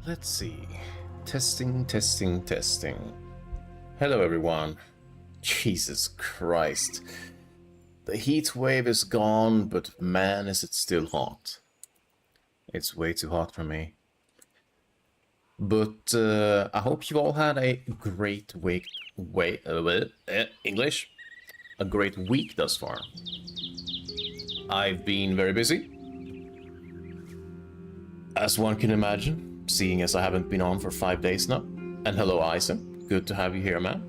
Let's see. Testing, testing, testing. Hello, everyone. Jesus Christ. The heat wave is gone, but man, is it still hot. It's way too hot for me. But I hope you all had a great English. A great week thus far. I've been very busy, as one can imagine, seeing as I haven't been on for 5 days now. And hello, 𝕱𝖈𝖎𝖑𝖘. Good to have you here, man.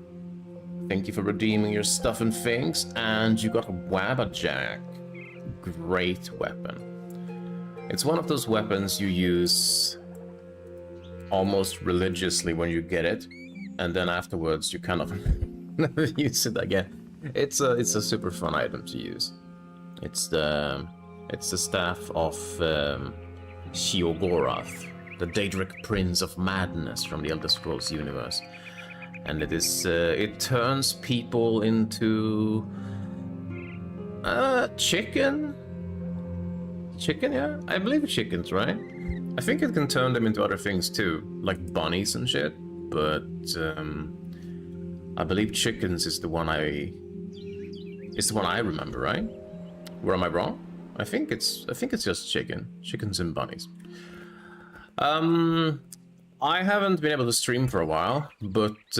Thank you for redeeming your stuff and things, and you got a 𝕱𝖈𝖎𝖑𝖑𝖔. Great weapon. It's one of those weapons you use almost religiously when you get it, and then afterwards you kind of never use it again. It's a super fun item to use. It's the staff of 𝕱𝖑𝖑𝖔𝖈, the Daedric Prince of Madness from the Elder Scrolls universe, and it turns people into chicken, yeah, I believe chickens, right? I think it can turn them into other things too, like bunnies and shit, but I believe chickens is the one I remember, right? Or am I wrong? I think it's just chickens and bunnies. I haven't been able to stream for a while, but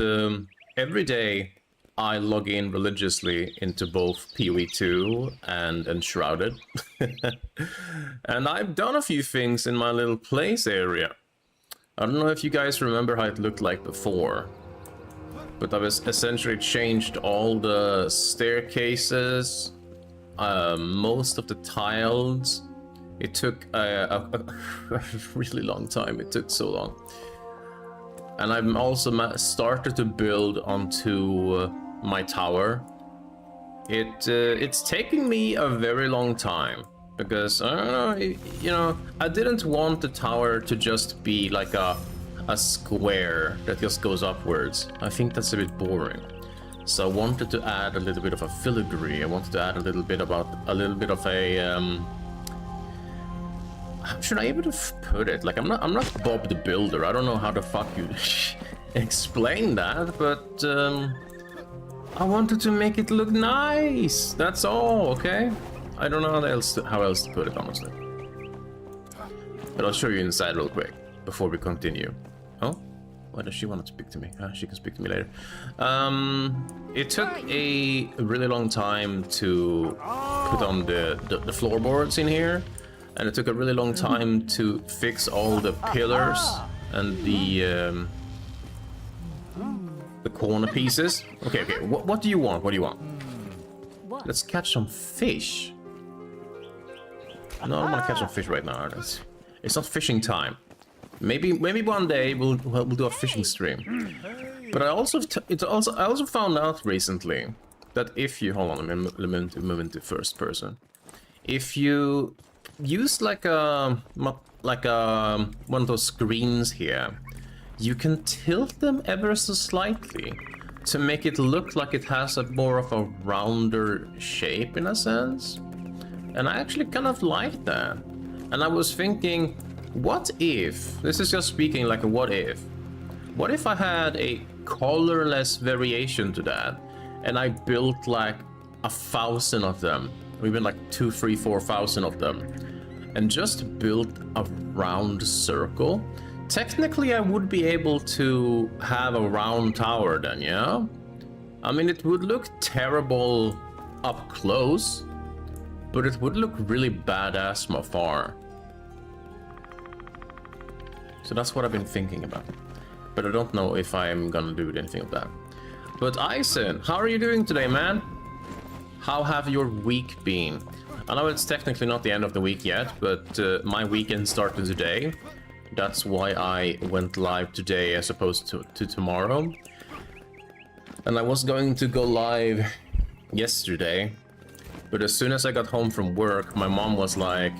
every day I log in religiously into both PoE 2 and Enshrouded. And I've done a few things in my little place area. I don't know if you guys remember how it looked like before, but I've essentially changed all the staircases, most of the tiles. It took a really long time. It took so long. And I've also started to build onto my tower. It's taking me a very long time because I don't know, you know, I didn't want the tower to just be like a square that just goes upwards. I think that's a bit boring. So I wanted to add a little bit of a filigree. I wanted to add a little bit of a how should I even put it? Like, I'm not Bob the Builder. I don't know how the fuck you explain that, but I wanted to make it look nice. That's all, okay? I don't know how else to put it, honestly. But I'll show you inside real quick before we continue. Oh, why does she want to speak to me? She can speak to me later. It took a really long time to put on the floorboards in here. And it took a really long time to fix all the pillars and the corner pieces. Okay, what do you want? What do you want? Let's catch some fish. No, I don't want to catch some fish right now. It's not fishing time. Maybe one day we'll do a fishing stream. But I also found out recently that if you hold on, let me move into first person. If you use like one of those screens here, you can tilt them ever so slightly to make it look like it has a more of a rounder shape in a sense. And I actually kind of like that. And I was thinking, what if, this is just speaking like a what if I had a colorless variation to that and I built like 1,000 of them, or even like 2, 3, 4,000 of them, and just built a round circle? Technically I would be able to have a round tower then, yeah? I mean, it would look terrible up close, but it would look really badass from afar. So that's what I've been thinking about. But I don't know if I'm gonna do anything of that. But 𝕱𝖈𝖎𝖑𝖘, how are you doing today, man? How have your week been? I know it's technically not the end of the week yet, but my weekend started today. That's why I went live today as opposed to tomorrow. And I was going to go live yesterday, but as soon as I got home from work, my mom was like,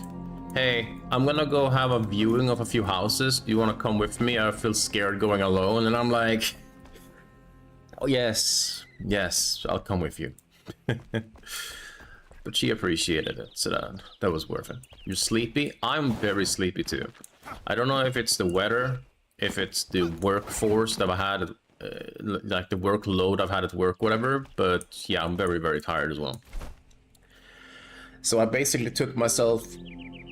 hey, I'm gonna go have a viewing of a few houses. Do you want to come with me? I feel scared going alone. And I'm like, oh, yes, I'll come with you. But she appreciated it, so that was worth it. You're sleepy? I'm very sleepy too. I don't know if it's the weather if it's the workforce that I had, like the workload I've had at work, whatever. But yeah, I'm very, very tired as well. So I basically took myself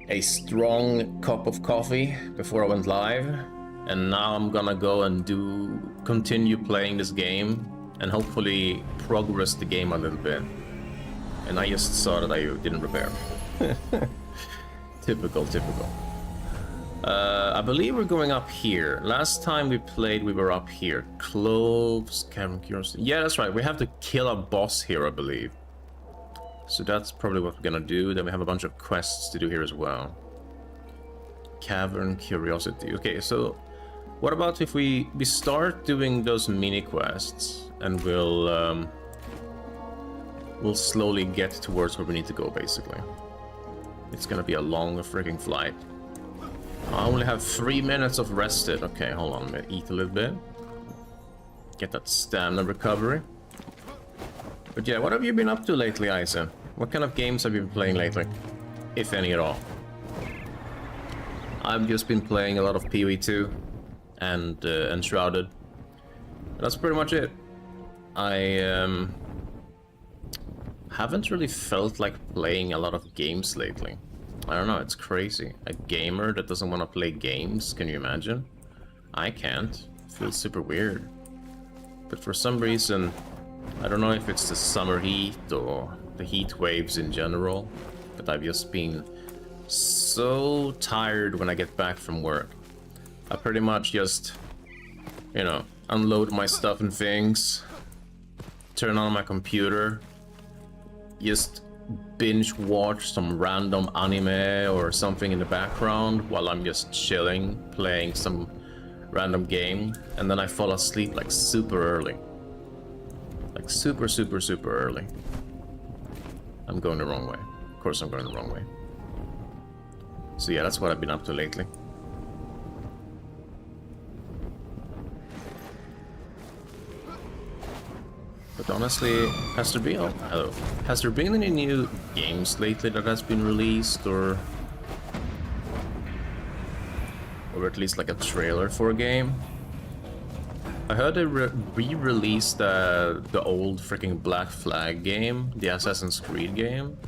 a strong cup of coffee before I went live, and now I'm gonna go and continue playing this game and hopefully progress the game a little bit. And I just saw that I didn't repair. Typical. I believe we're going up here. Last time we played, we were up here. 𝕾𝖔𝖑𝖑𝖔𝖑. Yeah, that's right. We have to kill a boss here, I believe. So that's probably what we're gonna do. Then we have a bunch of quests to do here as well. Cavern Curiosity. Okay, so what about if we start doing those mini quests and we'll slowly get towards where we need to go, basically. It's gonna be a long freaking flight. I only have 3 minutes of rested. Okay, hold on, I'm gonna eat a little bit. Get that stamina recovery. But yeah, what have you been up to lately, 𝕊𝖈? What kind of games have you been playing lately? If any at all. I've just been playing a lot of PoE 2 and Enshrouded. That's pretty much it. I haven't really felt like playing a lot of games lately. I don't know, it's crazy. A gamer that doesn't want to play games, can you imagine? I can't. It feels super weird. But for some reason, I don't know if it's the summer heat or the heat waves in general, but I've just been so tired when I get back from work. I pretty much just, you know, unload my stuff and things, turn on my computer, just binge watch some random anime or something in the background while I'm just chilling, playing some random game, and then I fall asleep like super early. Like super early. I'm going the wrong way. Of course I'm going the wrong way. So yeah, that's what I've been up to lately. But honestly, has there been any new games lately that has been released, or at least like a trailer for a game? I heard they re-released the old freaking Black Flag game, the Assassin's Creed game,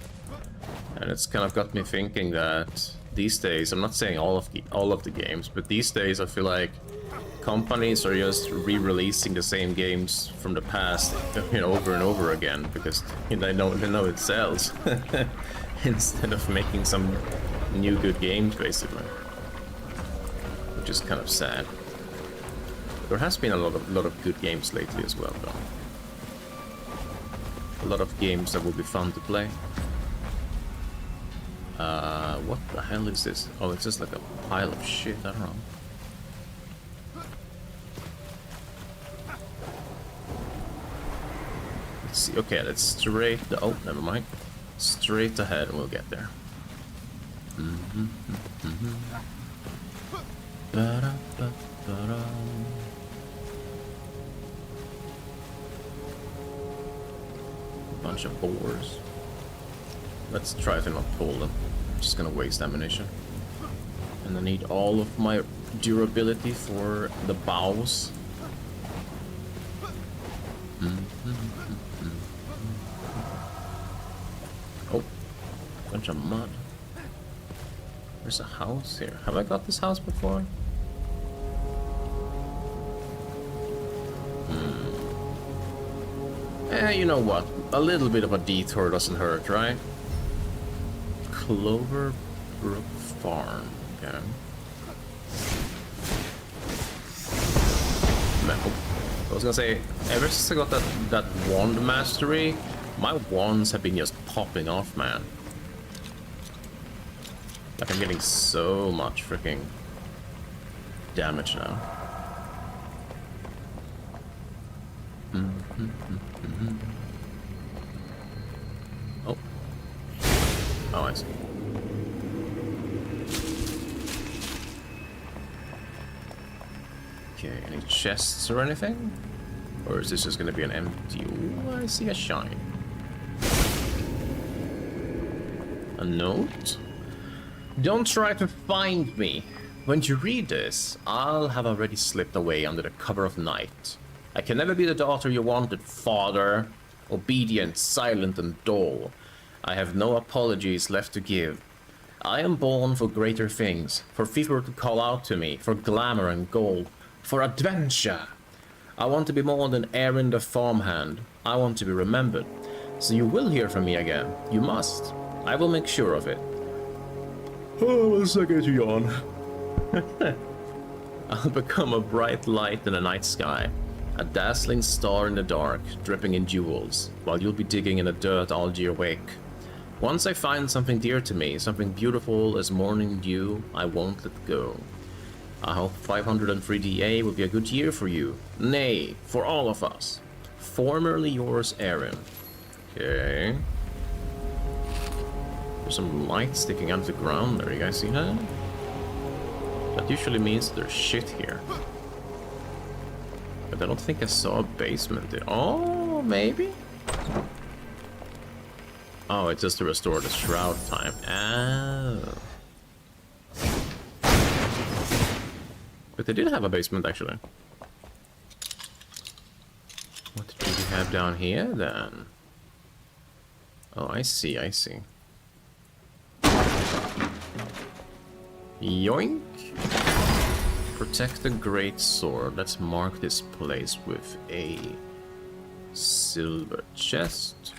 and it's kind of got me thinking that these days, I'm not saying all of the games, but these days I feel like companies are just re-releasing the same games from the past, you know, over and over again, because they know it sells, instead of making some new good games, basically, which is kind of sad. There has been a lot of good games lately as well, though. A lot of games that will be fun to play. What the hell is this? Oh, it's just like a pile of shit, I don't know. Let's see, okay, let's straight... oh, never mind. Straight ahead and we'll get there. Bunch of boars. Let's try to not pull them. I'm just gonna waste ammunition. And I need all of my durability for the bows. Oh, bunch of mud. There's a house here. Have I got this house before? You know what? A little bit of a detour doesn't hurt, right? Cloverbrook Farm. Okay. I was gonna say, ever since I got that wand mastery, my wands have been just popping off, man. Like, I'm getting so much freaking damage now. Oh. Oh, I see. Okay, any chests or anything? Or is this just gonna be an empty... ooh, I see a shine. A note? Don't try to find me. When you read this, I'll have already slipped away under the cover of night. I can never be the daughter you wanted, father. Obedient, silent, and dull. I have no apologies left to give. I am born for greater things, for people to call out to me, for glamour and gold, for adventure. I want to be more than Aaron the farmhand. I want to be remembered. So you will hear from me again. You must. I will make sure of it. Oh, 1 second to yawn. I'll become a bright light in the night sky. A dazzling star in the dark, dripping in jewels, while you'll be digging in the dirt all year awake. Once I find something dear to me, something beautiful as morning dew, I won't let go. I hope 503 DA will be a good year for you. Nay, for all of us. Formerly yours, Aaron. Okay. There's some light sticking out of the ground there, you guys see that? That usually means there's shit here. But I don't think I saw a basement there. Oh, maybe? Oh, it's just to restore the shroud time. Oh. But they did have a basement, actually. What do we have down here, then? Oh, I see, I see. Yoink! Protect the great sword. Let's mark this place with a silver chest.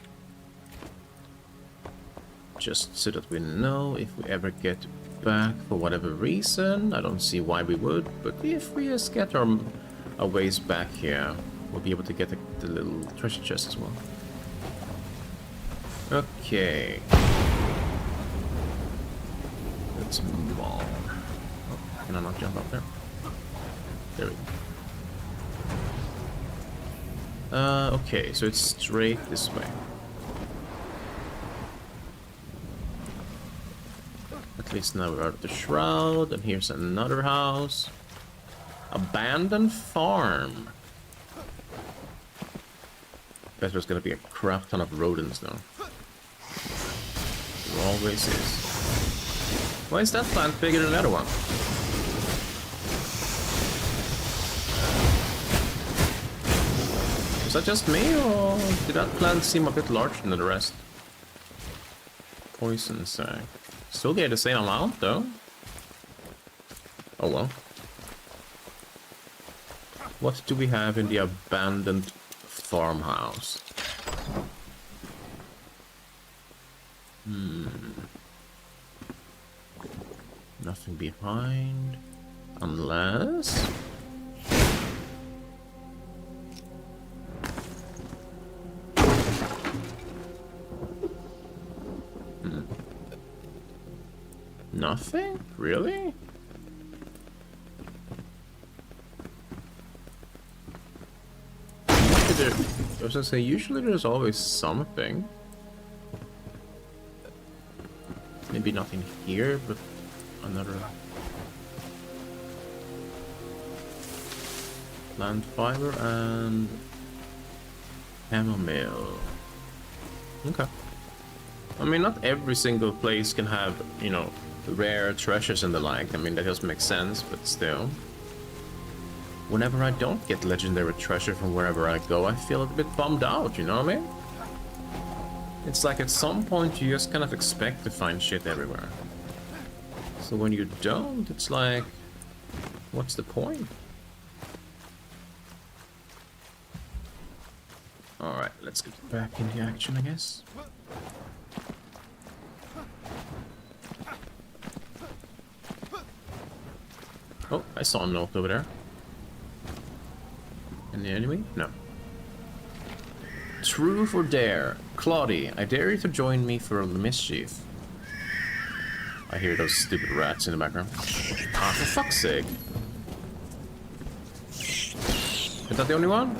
Just so that we know if we ever get back for whatever reason. I don't see why we would, but if we just get our ways back here, we'll be able to get the little treasure chest as well. Okay. Let's move on. Oh, can I not jump up there? There we go. Okay, so it's straight this way. At least now we're out of the shroud, and here's another house. Abandoned farm. Bet there's gonna be a crap ton of rodents now. There always is. Why is that plant bigger than the other one? Is that just me, or did that plant seem a bit larger than the rest? Poison sac. Still get the same amount, though. Oh well. What do we have in the abandoned farmhouse? Nothing behind. Unless... Nothing? Really? I was gonna say, usually there's always something. Maybe nothing here, but another plant fiber and chamomile. Okay. I mean, not every single place can have, you know, rare treasures and the like. I mean, that doesn't make sense, but still. Whenever I don't get legendary treasure from wherever I go, I feel a bit bummed out, you know what I mean? It's like at some point you just kind of expect to find shit everywhere. So when you don't, it's like, what's the point? Alright, let's get back into action, I guess. Oh, I saw a note over there. Any enemy? No. Truth or dare? Claudie, I dare you to join me for a mischief. I hear those stupid rats in the background. Ah, for fuck's sake. Is that the only one?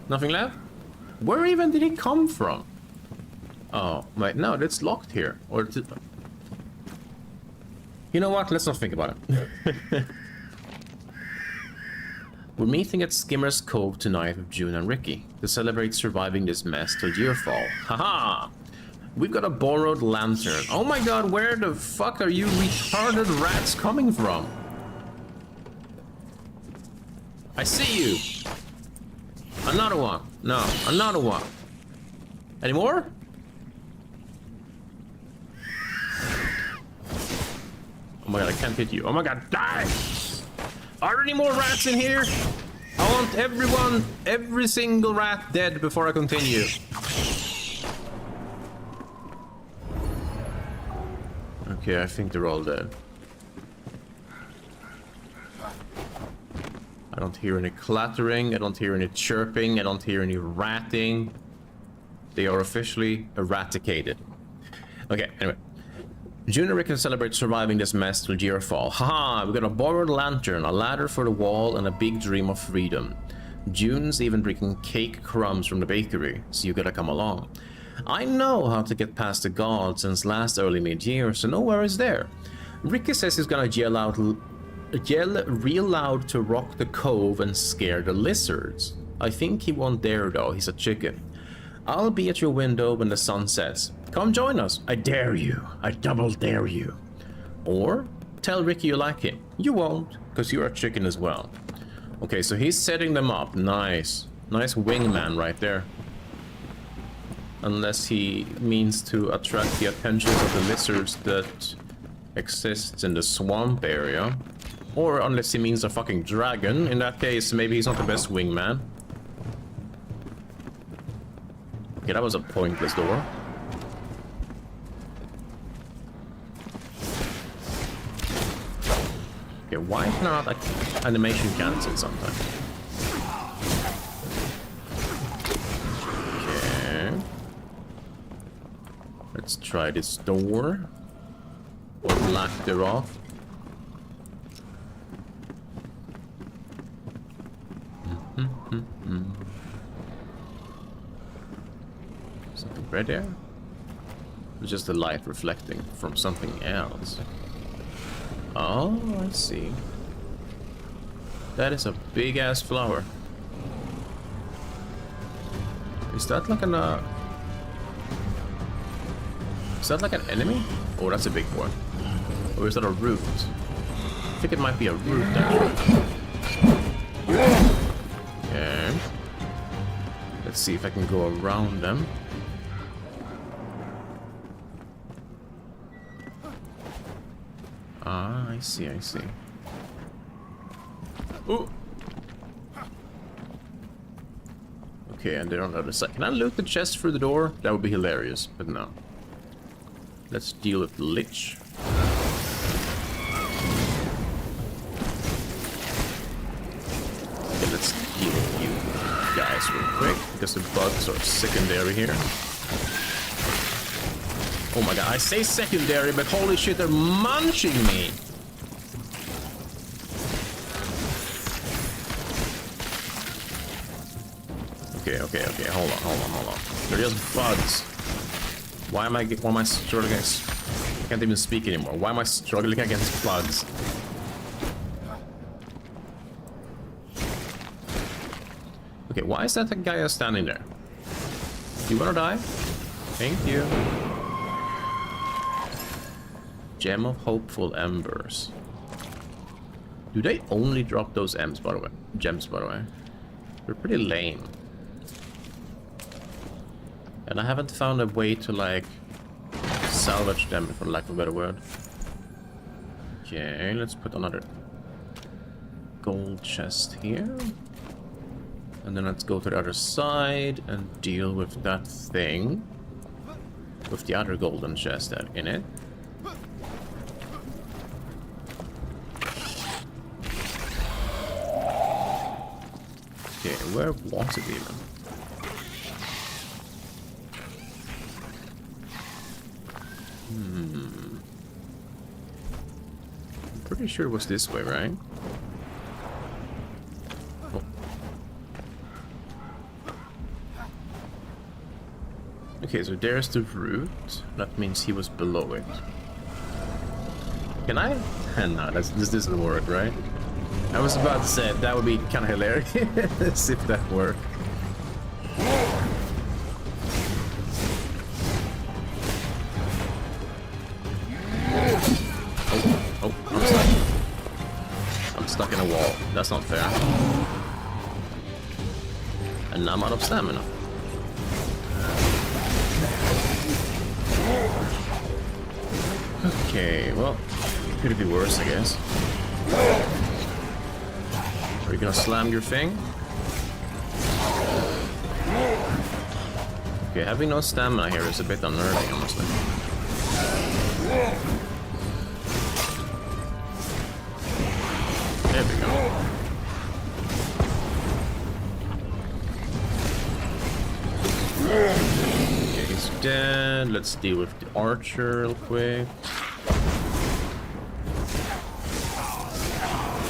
Nothing left? Where even did he come from? Oh, wait, no, it's locked here. Or you know what? Let's not think about it. We're meeting at Skimmer's Cove tonight with June and Ricky to celebrate surviving this mess till yearfall. Haha! We've got a borrowed lantern. Oh my god, where the fuck are you retarded rats coming from? I see you. Another one. No, another one. Any more? Oh my god, I can't hit you. Oh my god, die! Are there any more rats in here? I want everyone, every single rat dead before I continue. Okay, I think they're all dead. I don't hear any clattering, I don't hear any chirping, I don't hear any ratting. They are officially eradicated. Okay, anyway. June and Rick can celebrate surviving this mess till year fall. Haha, we got a borrowed lantern, a ladder for the wall, and a big dream of freedom. June's even bringing cake crumbs from the bakery, so you gotta come along. I know how to get past the gods since last early mid-year, so no worries there. Ricky says he's gonna yell real loud to rock the cove and scare the lizards. I think he won't dare though, he's a chicken. I'll be at your window when the sun sets. Come join us. I dare you. I double dare you. Or tell Ricky you like him. You won't, because you're a chicken as well. Okay, so he's setting them up. Nice. Nice wingman right there. Unless he means to attract the attention of the lizards that exists in the swamp area. Or unless he means a fucking dragon. In that case, maybe he's not the best wingman. Okay, that was a pointless door. Okay, why cannot like animation cancel sometimes? Okay. Let's try this door. Or black door off. Something red there? It's just the light reflecting from something else. Oh, I see. That is a big ass flower. Is that like an is that like an enemy? Oh, that's a big one. Or is that a root? I think it might be a root actually. Okay. Let's see if I can go around them. Ah, I see, I see. Ooh. Okay, and they're on the other side. Can I loot the chest through the door? That would be hilarious, but no. Let's deal with the lich. Okay, let's deal with you guys real quick, because the bugs are secondary here. Oh my god, I say secondary, but holy shit, they're munching me! Okay, hold on. They're just bugs. Why am I struggling against... I can't even speak anymore. Why am I struggling against bugs? Okay, why is that the guy standing there? You wanna die? Thank you. Gem of Hopeful Embers. Do they only drop those gems, by the way? They're pretty lame. And I haven't found a way to, like, salvage them, for lack of a better word. Okay, let's put another gold chest here. And then let's go to the other side and deal with that thing. With the other golden chest in it. Okay, where was it even? I'm pretty sure it was this way, right? Oh. Okay, so there's the root. That means he was below it. Can I? No, this doesn't work, right? I was about to say that would be kind of hilarious if that worked. Oh, I'm stuck. I'm stuck in a wall. That's not fair. And I'm out of stamina. Okay, well, could be worse, I guess. Are you gonna slam your thing? Okay, having no stamina here is a bit unnerving, honestly. There we go. Okay, he's dead. Let's deal with the archer real quick.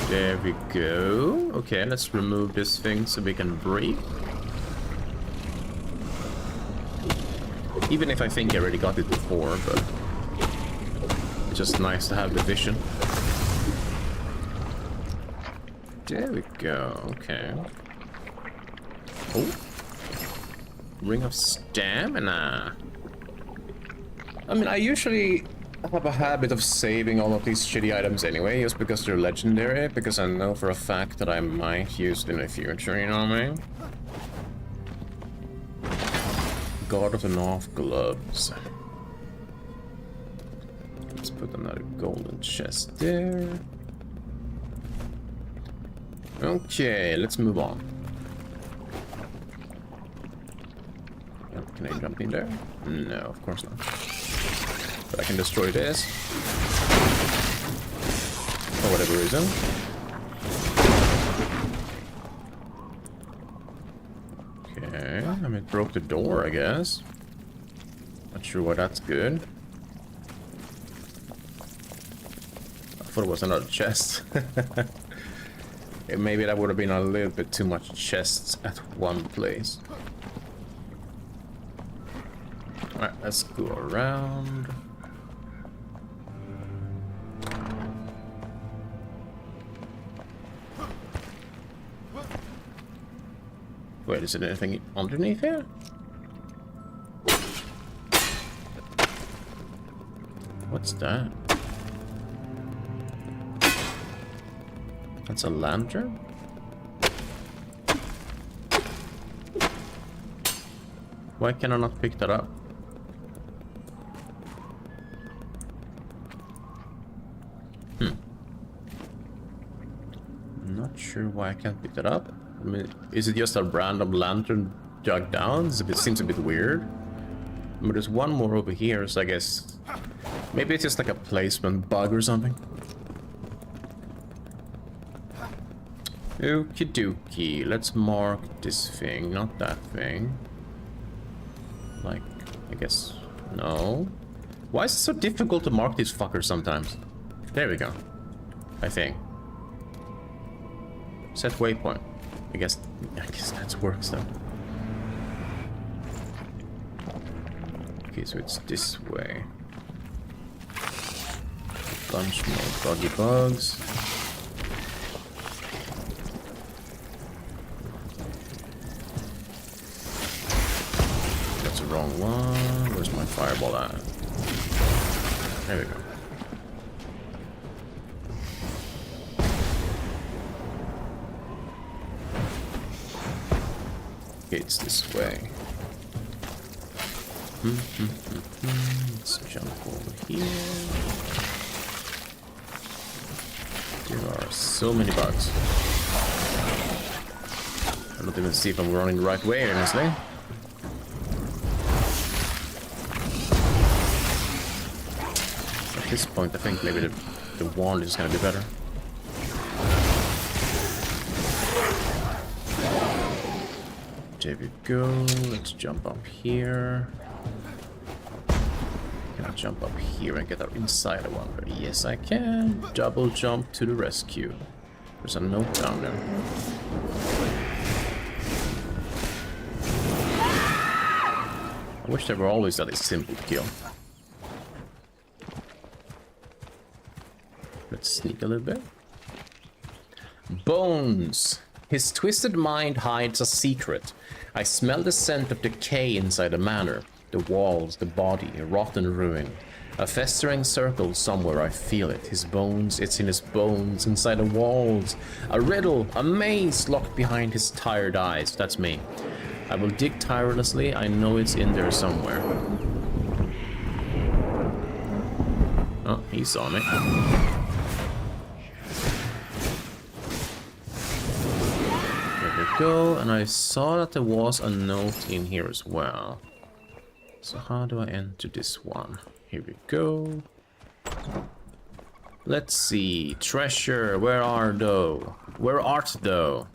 There we go. Okay, let's remove this thing so we can breathe. Even if I think I already got it before, but it's just nice to have the vision. There we go. Okay. Oh. Ring of Stamina. I mean, I usually have a habit of saving all of these shitty items anyway, just because they're legendary, because I know for a fact that I might use it in the future, you know what I mean? God of the North gloves. Let's put another golden chest there. Okay, let's move on. Can I jump in there? No, of course not. But I can destroy this. For whatever reason. Okay, I mean, it broke the door, I guess. Not sure why that's good. I thought it was another chest. Maybe that would have been a little bit too much chests at one place. Alright, let's go around. Wait, is there anything underneath here? What's that? That's a lantern? Why can I not pick that up? Not sure why I can't pick that up. I mean, is it just a random lantern dug down? It seems a bit weird. But there's one more over here, so I guess maybe it's just like a placement bug or something. Okie dokie, let's mark this thing, not that thing. Like, I guess, no. Why is it so difficult to mark these fuckers sometimes? There we go, I think. Set waypoint. I guess that works though. Okay, so it's this way. Bunch more buggy bugs. That's the wrong one. Where's my fireball at? There we go. It's this way. Let's jump over here. There are so many bugs. I don't even see if I'm running the right way, honestly. At this point, I think maybe the wand is gonna be better. There we go. Let's jump up here. Can I jump up here and get up inside? I wonder. Yes, I can. Double jump to the rescue. There's a note down there. I wish there were always that simple kill. Let's sneak a little bit. Bones. His twisted mind hides a secret. I smell the scent of decay inside the manor. The walls, the body, a rotten ruin. A festering circle somewhere, I feel it. His bones, it's in his bones, inside the walls. A riddle, a maze locked behind his tired eyes. That's me. I will dig tirelessly. I know it's in there somewhere. Oh, he saw me. There we go. And I saw that there was a note in here as well. So how do I enter this one? Here we go. Let's see. Treasure, where art thou? Where art thou?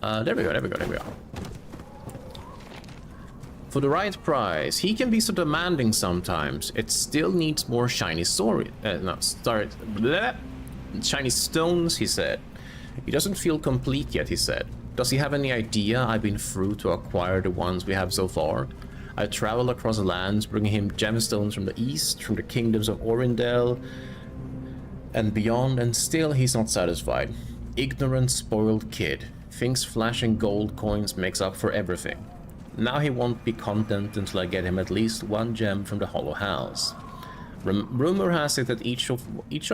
There we go, there we go, there we go. For the right price, he can be so demanding sometimes. It still needs more shiny shiny stones, he said. He doesn't feel complete yet, he said. Does he have any idea I've been through to acquire the ones we have so far? I traveled across the lands, bringing him gemstones from the east, from the kingdoms of Orindel and beyond, and still he's not satisfied. Ignorant, spoiled kid. Thinks flashing gold coins makes up for everything. Now he won't be content until I get him at least one gem from the Hollow House. Rumor has it that each of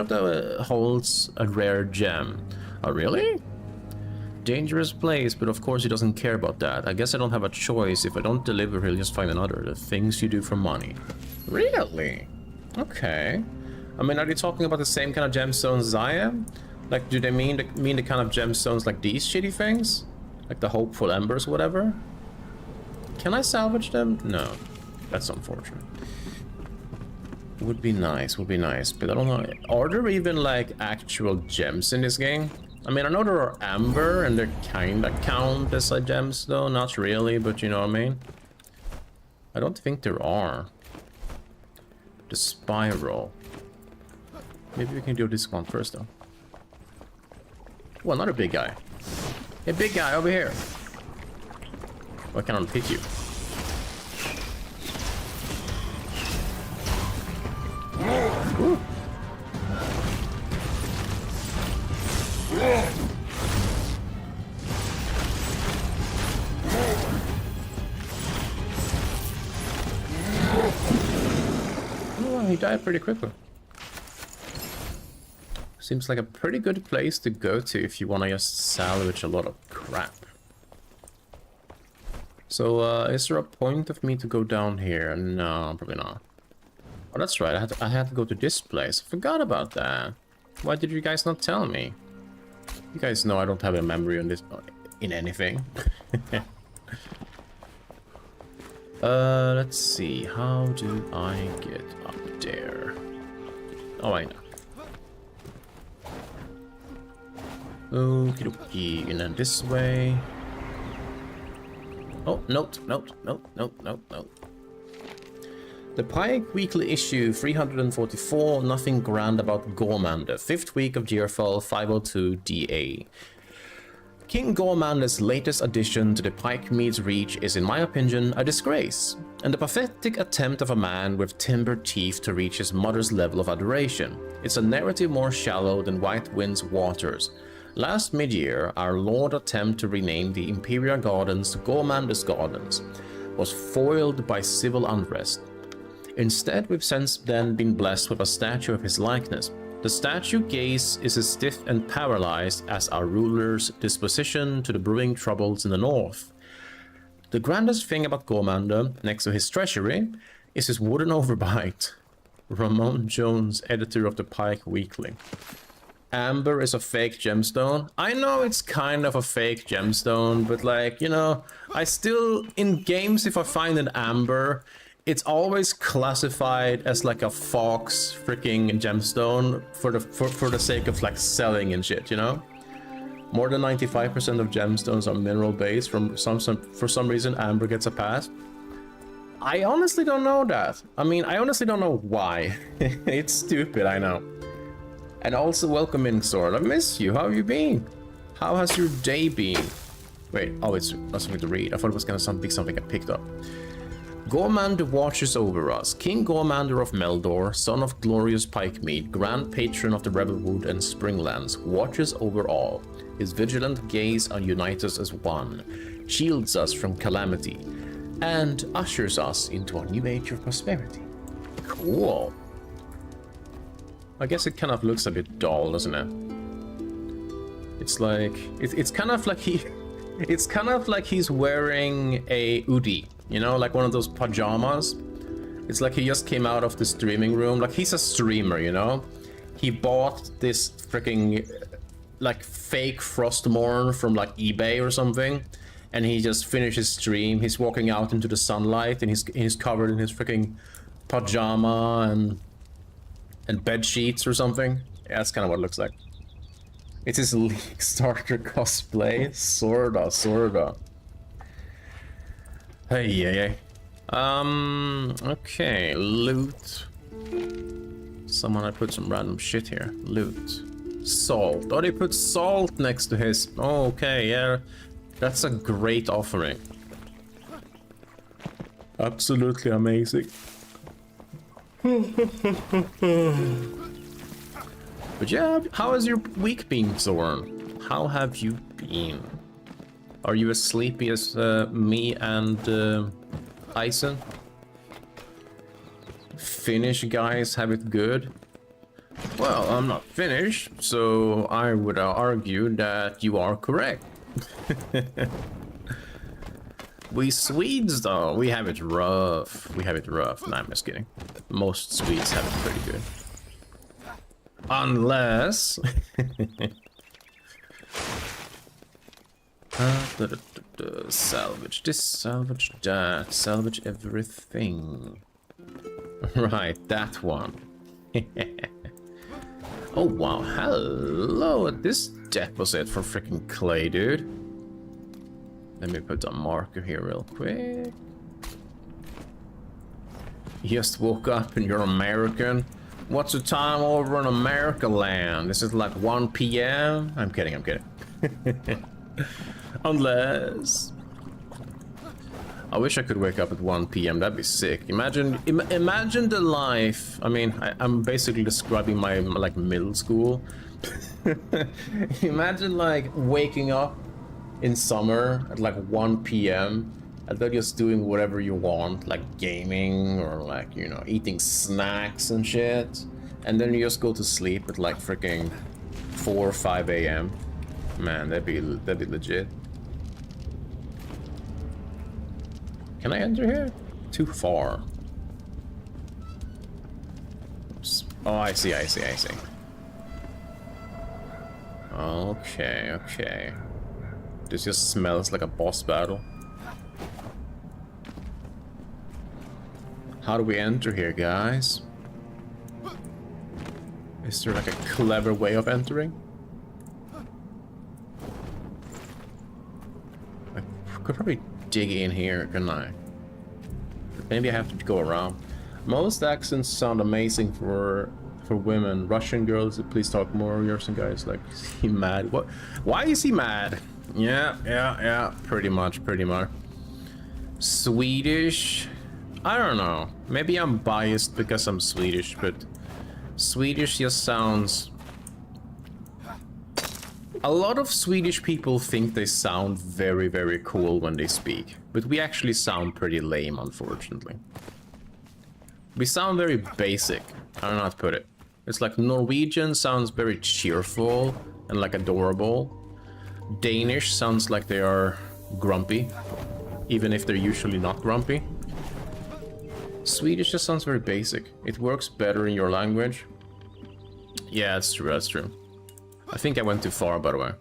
the holds a rare gem. Oh, really? Dangerous place, but of course he doesn't care about that. I guess I don't have a choice. If I don't deliver, he'll just find another. The things you do for money. Really? Okay. I mean, are they talking about the same kind of gemstones as I am? Like, do they mean the kind of gemstones like these shitty things? Like the hopeful embers, whatever? Can I salvage them? No. That's unfortunate. Would be nice, but I don't know. Are there even like actual gems in this game? I mean, I know there are amber and they kinda count as a gemstone. Not really, but you know what I mean? I don't think there are. The spiral. Maybe we can do this one first though. Oh, another big guy. Hey, big guy, over here. Why can't I hit you? Ooh. Oh, he died pretty quickly. Seems like a pretty good place to go to if you want to just salvage a lot of crap. So, is there a point of me to go down here? No, probably not. Oh, that's right. I had to go to this place. I forgot about that. Why did you guys not tell me? You guys know I don't have a memory on this in anything. Let's see. How do I get up there? Oh, I know. Okie dokie, and then this way. Oh, note. The Pike Weekly Issue 344, Nothing Grand About Gormander, 5th week of Deerfall 502 DA. King Gormander's latest addition to the Pike Mead's reach is, in my opinion, a disgrace, and the pathetic attempt of a man with timbered teeth to reach his mother's level of adoration. It's a narrative more shallow than White Wind's waters. Last mid-year, our Lord attempt to rename the Imperial Gardens to Gormander's Gardens was foiled by civil unrest. Instead, we've since then been blessed with a statue of his likeness. The statue gaze is as stiff and paralyzed as our ruler's disposition to the brewing troubles in the north. The grandest thing about Gormander, next to his treasury, is his wooden overbite. Ramon Jones, editor of the Pike Weekly. Amber is a fake gemstone. I know it's kind of a fake gemstone, but like, you know, I still, in games, if I find an amber, it's always classified as like a fox freaking gemstone for the sake of like selling and shit, you know? More than 95% of gemstones are mineral based. For some reason, amber gets a pass. I honestly don't know that. I mean, I honestly don't know why. It's stupid, I know. And also welcome in, Sword. I miss you. How have you been? How has your day been? Wait, oh, it's something to read. I thought it was gonna be something I picked up. Gormander watches over us. King Gormander of Meldor, son of glorious Pikemead, grand patron of the Rebelwood and Springlands, watches over all. His vigilant gaze unites us as one, shields us from calamity, and ushers us into a new age of prosperity. Cool. I guess it kind of looks a bit dull, doesn't it? It's like, it's kind of like he It's kind of like he's wearing a hoodie, you know, like one of those pajamas. It's like he just came out of the streaming room. Like he's a streamer, you know. He bought this freaking like fake Frostmourne from like eBay or something, and he just finished his stream. He's walking out into the sunlight, and he's covered in his freaking pajama and bed sheets or something. Yeah, that's kind of what it looks like. It's his League starter cosplay, sorta. Hey. Okay, loot. Someone I put some random shit here. Loot. Salt. Oh, they put salt next to his. Oh, okay, yeah. That's a great offering. Absolutely amazing. But yeah, how has your week been, Zorn? How have you been? Are you as sleepy as me and Eisen? Finnish guys have it good? Well, I'm not Finnish, so I would argue that you are correct. We Swedes, though, we have it rough. We have it rough. Nah, I'm just kidding. Most Swedes have it pretty good. Unless... salvage this, salvage that, salvage everything. Right, that one. Oh wow, hello, this deposit for freaking clay, dude. Let me put a marker here real quick. You just woke up and you're American. What's the time over in America land? This is like 1 p.m. I'm kidding. Unless... I wish I could wake up at 1 p.m. That'd be sick. Imagine the life. I mean, I'm basically describing my like middle school. Imagine like waking up in summer at like 1 p.m. and then just doing whatever you want, like gaming or like, you know, eating snacks and shit. And then you just go to sleep at like freaking 4 or 5 a.m. Man, that'd be legit. Can I enter here? Too far. Oops. Oh, I see. Okay. This just smells like a boss battle. How do we enter here, guys? Is there like a clever way of entering? I could probably dig in here, couldn't I? Maybe I have to go around. Most accents sound amazing for women. Russian girls, please talk more. Yours and guys, like, is he mad? What? Why is he mad? Yeah. Pretty much. Swedish? I don't know. Maybe I'm biased because I'm Swedish, but Swedish just sounds... A lot of Swedish people think they sound very, very cool when they speak, but we actually sound pretty lame, unfortunately. We sound very basic. I don't know how to put it. It's like Norwegian sounds very cheerful and like adorable. Danish sounds like they are grumpy, even if they're usually not grumpy. Swedish just sounds very basic. It works better in your language. Yeah, that's true. I think I went too far, by the way.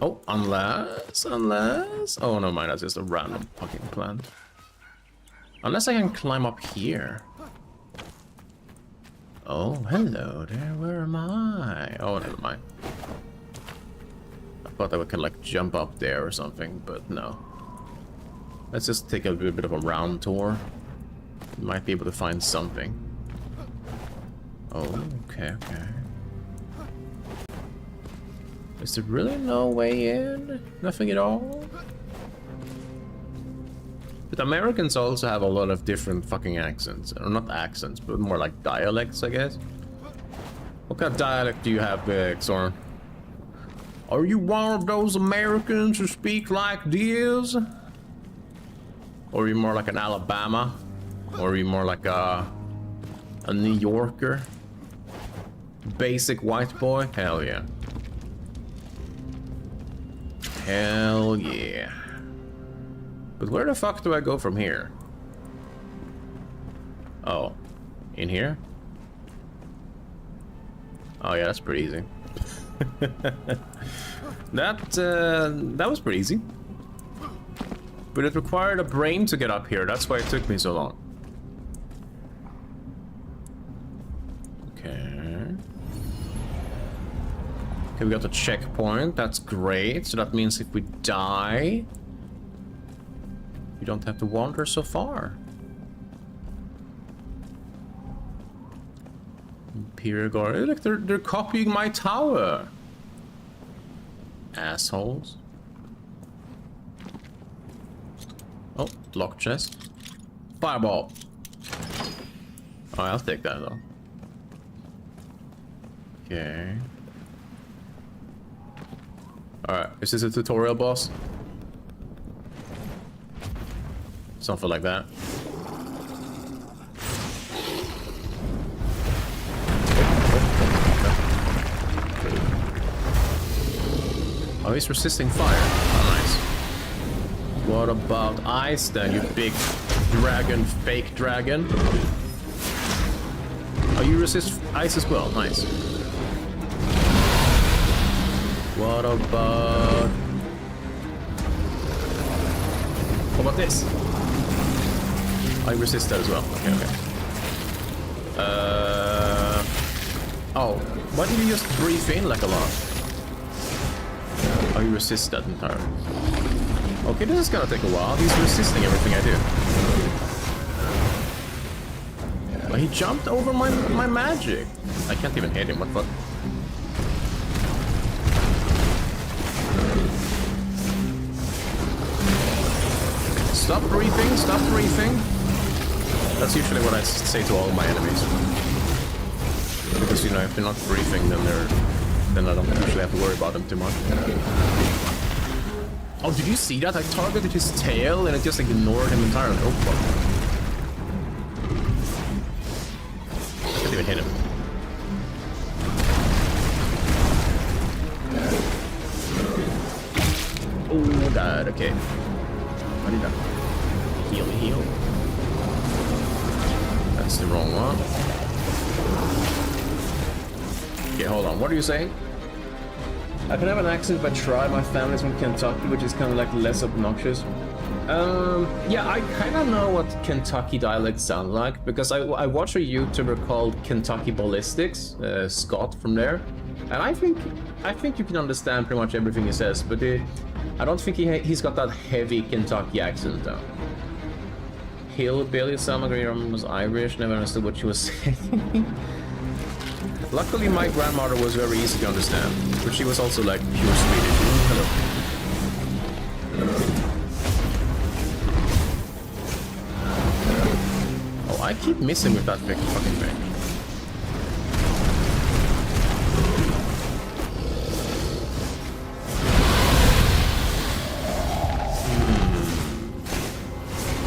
Oh, unless... Oh, no, mind, that's just a random fucking plant. Unless I can climb up here. Oh, hello there, where am I? Oh, never mind. I thought that we could, like, jump up there or something, but no. Let's just take a little bit of a round tour. Might be able to find something. Oh, okay. Is there really no way in? Nothing at all? But Americans also have a lot of different fucking accents. Or not accents, but more like dialects, I guess. What kind of dialect do you have, Xorn? Are you one of those Americans who speak like this? Or are you more like an Alabama? Or are you more like a New Yorker? Basic white boy? Hell yeah. Hell yeah. But where the fuck do I go from here? Oh. In here? Oh yeah, that's pretty easy. That was pretty easy. But it required a brain to get up here. That's why it took me so long. Okay. Okay, we got the checkpoint. That's great. So that means if we die, we don't have to wander so far. Imperial Guard. Look, they're copying my tower. Assholes. Oh, locked chest. Fireball. Oh, I'll take that though. Okay. Alright, is this a tutorial boss? Something like that. Oh, he's resisting fire. Oh, nice. What about ice then, you big dragon, fake dragon? Oh, you resist ice as well. Nice. What about... What about this? I resist that as well. Okay, okay. Oh, why did you just breathe in like a lot? Oh, you resist that entirely. Okay, this is gonna take a while. He's resisting everything I do. But he jumped over my magic. I can't even hit him. What the fuck? Stop breathing, stop breathing. That's usually what I say to all my enemies. Because, you know, if they're not breathing, then I don't usually have to worry about them too much. Oh, did you see that? I targeted his tail and it just ignored him entirely. Oh, fuck. I can't even hit him. Oh, God, okay. I need that. Heal, heal. That's the wrong one. Okay, hold on. What are you saying? I can have an accent if I try. My family's from Kentucky, which is kind of like less obnoxious. Yeah, I kind of know what Kentucky dialect sound like because I watch a YouTuber called Kentucky Ballistics, Scott from there, and I think you can understand pretty much everything he says, but I don't think he's got that heavy Kentucky accent though. Hillbilly, some Graham was Irish, never understood what she was saying. Luckily, my grandmother was very easy to understand, but she was also like pure Swedish. Hello. Oh, I keep missing with that big fucking thing.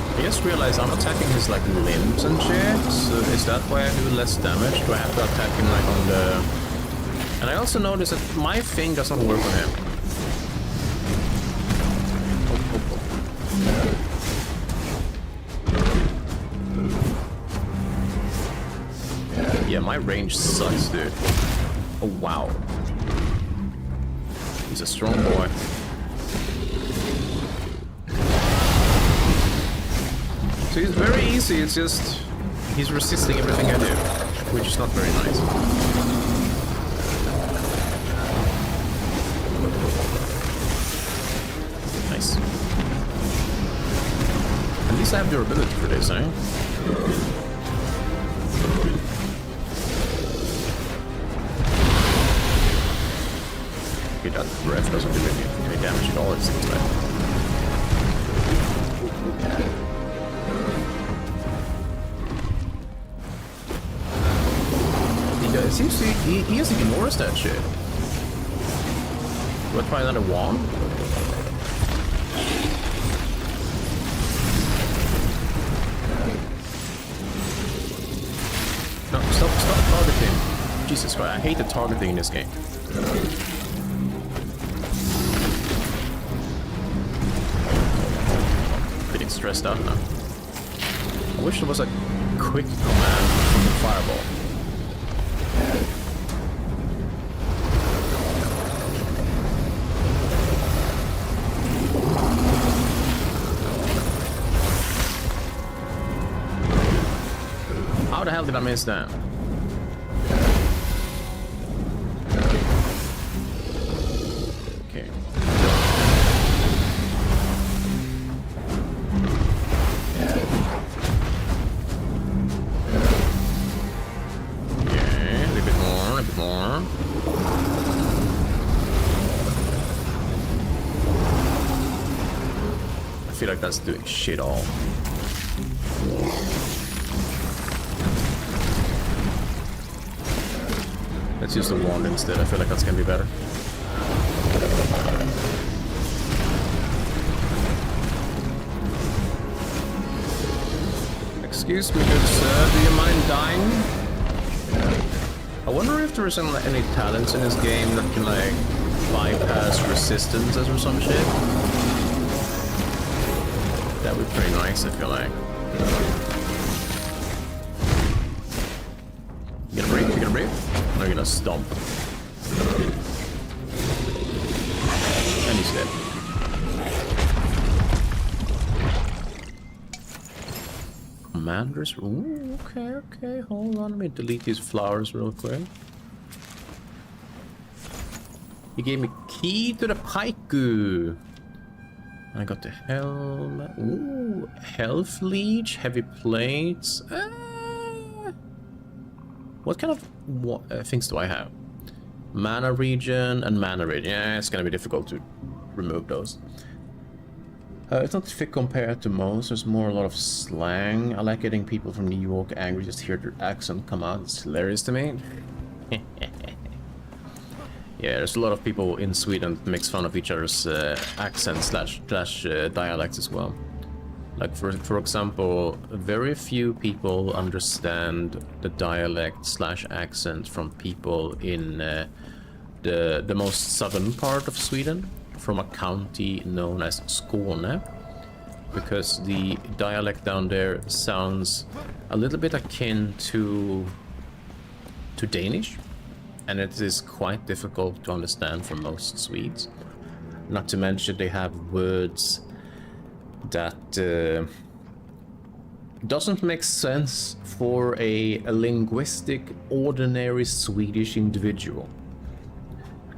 I just realized I'm attacking his like limbs and shit, so is that why I do less damage? Do I have to attack him like on the... And I also noticed that my thing does not work on him. Yeah, my range sucks, dude. Oh, wow. He's a strong boy. So it's very easy, it's just... He's resisting everything I do, which is not very nice. Nice. At least I have durability for this, eh? Okay, that breath doesn't do any damage at all, it seems like. It seems he just ignores that shit. Do I try another wand? No, stop targeting. Jesus Christ, I hate the targeting in this game. stressed out now. I wish there was a quick command from the fireball. How the hell did I miss that? Okay. Okay, a little bit more, I feel like that's doing shit all. Let's use the wand instead. I feel like that's gonna be better. Excuse me, good sir. Do you mind dying? I wonder if there isn't any talents in this game that can like bypass resistances or some shit. That would be pretty nice, I feel like. You gonna breathe? You gonna breathe? No, you're gonna stomp. And he's dead. Commanders? Ooh, okay. Hold on, let me delete these flowers real quick. He gave me key to the 𝕚𝖑𝖑𝖔𝖑. I got the helmet. Ooh, health leech, heavy plates. What kind of things do I have? Mana regen and mana regen. Yeah, it's gonna be difficult to remove those. It's not thick compared to most. There's more a lot of slang. I like getting people from New York angry just to hear their accent come out. It's hilarious to me. Yeah, there's a lot of people in Sweden that makes fun of each other's accents slash dialects as well. Like for example, very few people understand the dialect slash accent from people in the most southern part of Sweden, from a county known as Skåne, because the dialect down there sounds a little bit akin to Danish, and it is quite difficult to understand for most Swedes. Not to mention they have words that doesn't make sense for a linguistic, ordinary Swedish individual.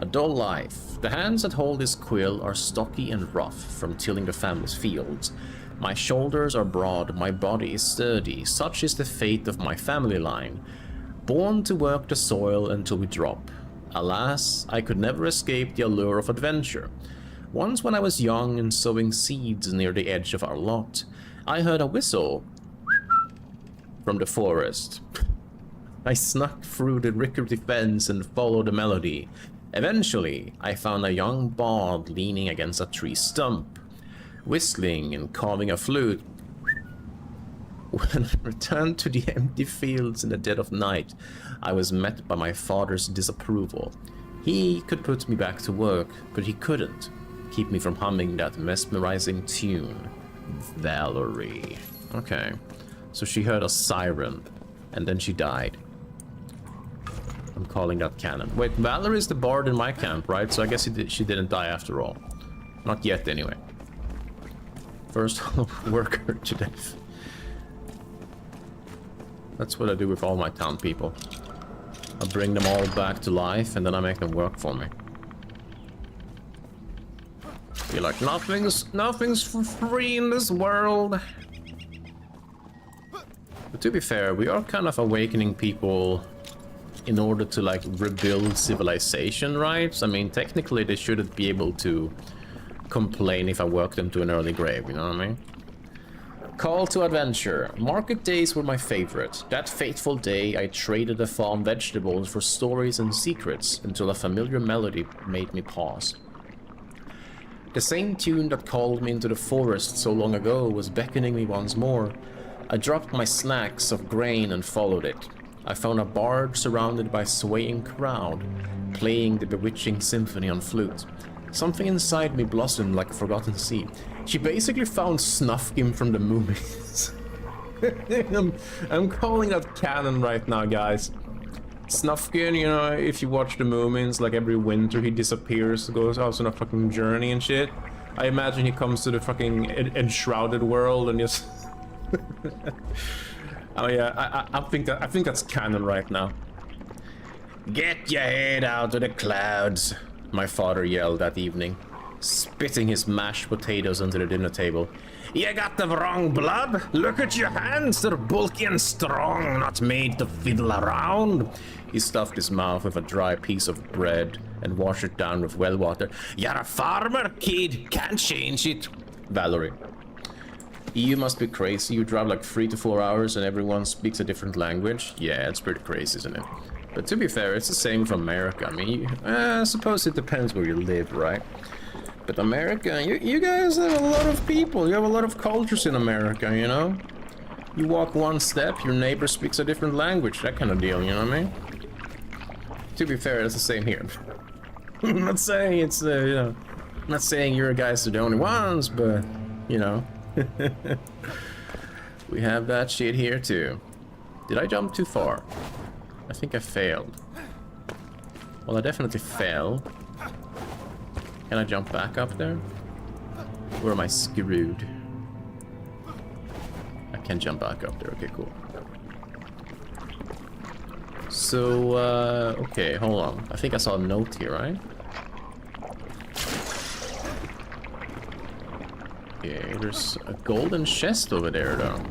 A dull life. The hands that hold this quill are stocky and rough from tilling the family's fields. My shoulders are broad, my body is sturdy. Such is the fate of my family line. Born to work the soil until we drop. Alas, I could never escape the allure of adventure. Once when I was young and sowing seeds near the edge of our lot, I heard a whistle from the forest. I snuck through the rickety fence and followed the melody. Eventually, I found a young bard leaning against a tree stump, whistling and carving a flute. When I returned to the empty fields in the dead of night, I was met by my father's disapproval. He could put me back to work, but he couldn't keep me from humming that mesmerizing tune, Valerie. Okay, so she heard a siren, and then she died. I'm calling that canon. Wait, Valerie's the bard in my camp, right? So I guess she didn't die after all. Not yet, anyway. First worker to death. That's what I do with all my town people. I bring them all back to life, and then I make them work for me. You're like, nothing's for free in this world. But to be fair, we are kind of awakening people in order to like rebuild civilization, right? I mean, technically they shouldn't be able to complain if I work them to an early grave, you know what I mean? Call to adventure. Market days were my favorite. That fateful day, I traded the farm vegetables for stories and secrets until a familiar melody made me pause. The same tune that called me into the forest so long ago was beckoning me once more. I dropped my snacks of grain and followed it. I found a bard surrounded by a swaying crowd, playing the bewitching symphony on flute. Something inside me blossomed like a forgotten seed. She basically found 𝕱🔑𖑑𝖔𝖑𝖔 from the movies. I'm calling that canon right now, guys. 𝕱🔑�𝖔𝖑𝖏, you know, if you watch the Moomins, like every winter he disappears, goes out on a fucking journey and shit. I imagine he comes to the fucking Enshrouded world and just... Oh yeah, I think that's canon right now. Get your head out of the clouds, my father yelled that evening, spitting his mashed potatoes onto the dinner table. You got the wrong blood. Look at your hands, they're bulky and strong, not made to fiddle around. He stuffed his mouth with a dry piece of bread and washed it down with well water. You're a farmer, kid, can't change it. Valerie. You must be crazy. You drive like 3 to 4 hours and everyone speaks a different language. Yeah, it's pretty crazy, isn't it? But to be fair, it's the same for America. I mean, I suppose it depends where you live, right? But America, you guys have a lot of people. You have a lot of cultures in America, you know? You walk one step, your neighbor speaks a different language, that kind of deal, you know what I mean? To be fair, it's the same here. I'm not saying it's, you know, I'm not saying you guys are the only ones, but, you know. We have that shit here too. Did I jump too far? I think I failed. Well, I definitely fell. Can I jump back up there? Or am I screwed? I can jump back up there. Okay, cool. So, okay, hold on. I think I saw a note here, right? Okay, there's a golden chest over there, though.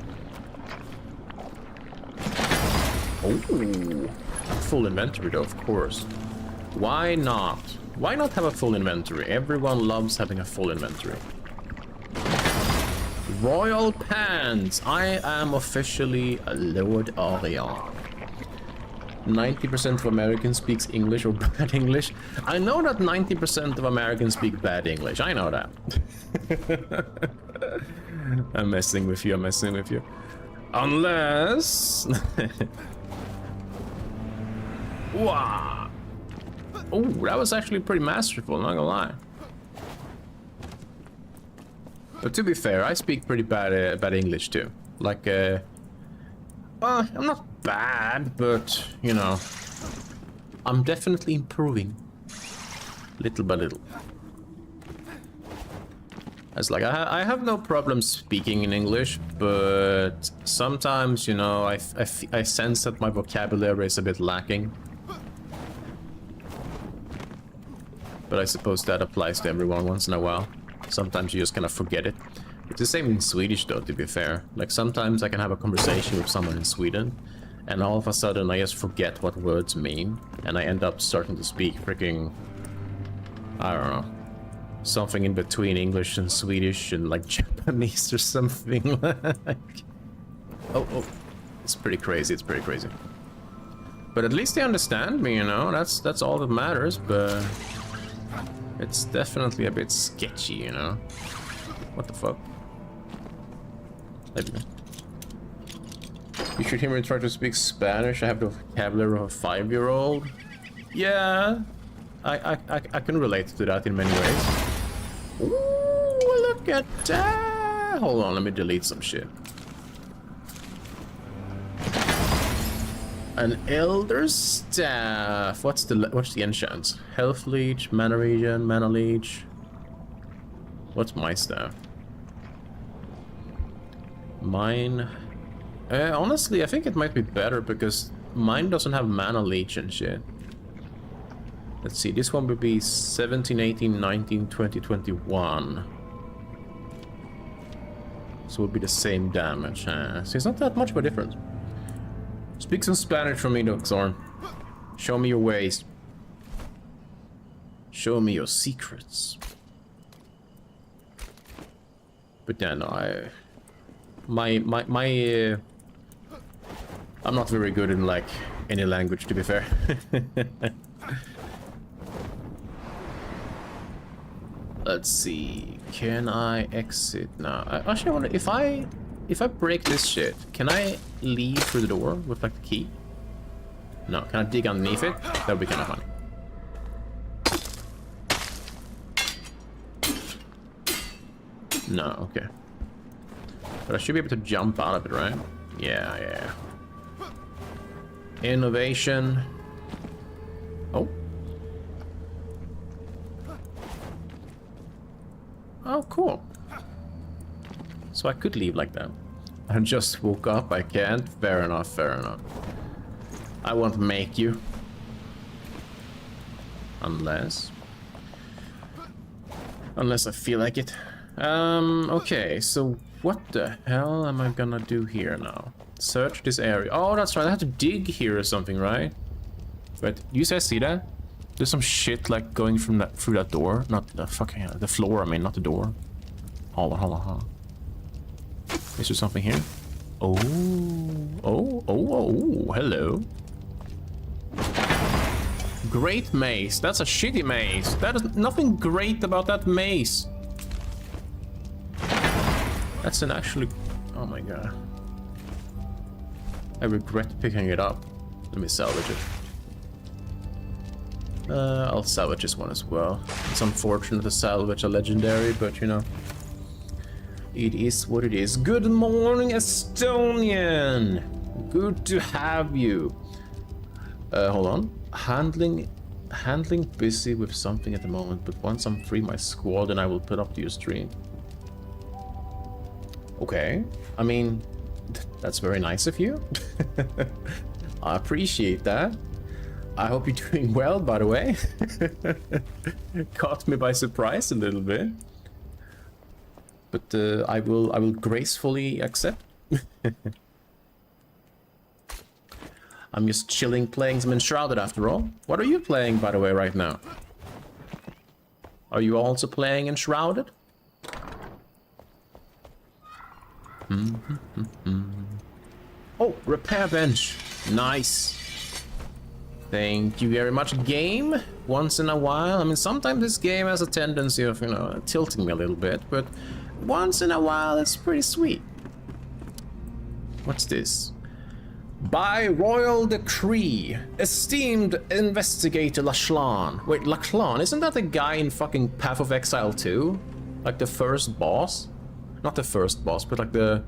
Oh, full inventory, though, of course. Why not? Why not have a full inventory? Everyone loves having a full inventory. Royal pants! I am officially a Lord Arian. 90% of Americans speaks English or bad English. I know that 90% of Americans speak bad English. I know that. I'm messing with you, I'm messing with you. Unless... Wow. Oh, that was actually pretty masterful, not gonna lie. But to be fair, I speak pretty bad English too. Like, I'm not bad, but, you know, I'm definitely improving. Little by little. It's like, I have no problem speaking in English, but sometimes, you know, I sense that my vocabulary is a bit lacking. But I suppose that applies to everyone once in a while. Sometimes you just kind of forget it. It's the same in Swedish though, to be fair. Like sometimes I can have a conversation with someone in Sweden, and all of a sudden I just forget what words mean, and I end up starting to speak freaking... I don't know. Something in between English and Swedish and like Japanese or something like... Oh. It's pretty crazy, it's pretty crazy. But at least they understand me, you know? That's all that matters, but... It's definitely a bit sketchy, you know? What the fuck? You should hear me try to speak Spanish. I have the vocabulary of a 5-year-old. Yeah, I can relate to that in many ways. Ooh, look at that! Hold on, let me delete some shit. An Elder Staff. What's the enchant? Health Leech, Mana Regen, Mana Leech. What's my staff? Mine. Honestly, I think it might be better because mine doesn't have Mana Leech and shit. Let's see, this one would be 17, 18, 19, 20, 21. So it would be the same damage. So it's not that much of a difference. Speak some Spanish for me, 𝕱𝖑𝖔𝖒. Show me your ways. Show me your secrets. But yeah, no, I'm not very good in like any language, to be fair. Let's see. Can I exit now? Actually, I wonder if I break this shit, can I leave through the door with like the key? No, can I dig underneath it? That would be kind of fun. No, okay. But I should be able to jump out of it, right? Yeah, yeah. Innovation. Oh. Oh, cool. So I could leave like that. I just woke up, I can't. Fair enough, fair enough. I won't make you. Unless I feel like it. Okay, so what the hell am I gonna do here now? Search this area. Oh, that's right, I have to dig here or something, right? Wait, do you guys see that? There's some shit like going from that through that door. Not the fucking the floor, I mean, not the door. Hold on. Is there something here? Oh, hello. Great maze. That's a shitty maze. That is nothing great about that maze. That's an actually... Oh my god. I regret picking it up. Let me salvage it. I'll salvage this one as well. It's unfortunate to salvage a legendary, but you know. It is what it is. Good morning, Estonian! Good to have you. Hold on. Handling busy with something at the moment, but once I'm free my squad and I will put up to your stream. Okay. I mean, that's very nice of you. I appreciate that. I hope you're doing well, by the way. Caught me by surprise a little bit. But I will gracefully accept. I'm just chilling, playing some Enshrouded after all. What are you playing, by the way, right now? Are you also playing Enshrouded? Oh, repair bench. Nice. Thank you very much, game. Once in a while. I mean, sometimes this game has a tendency of, you know, tilting me a little bit, but once in a while it's pretty sweet. What's this? By royal decree, esteemed investigator 𝕱🔥🖒. Wait, 𝕱🔥🖒, isn't that the guy in fucking Path of Exile 2? Like the first boss? Not the first boss, but like the...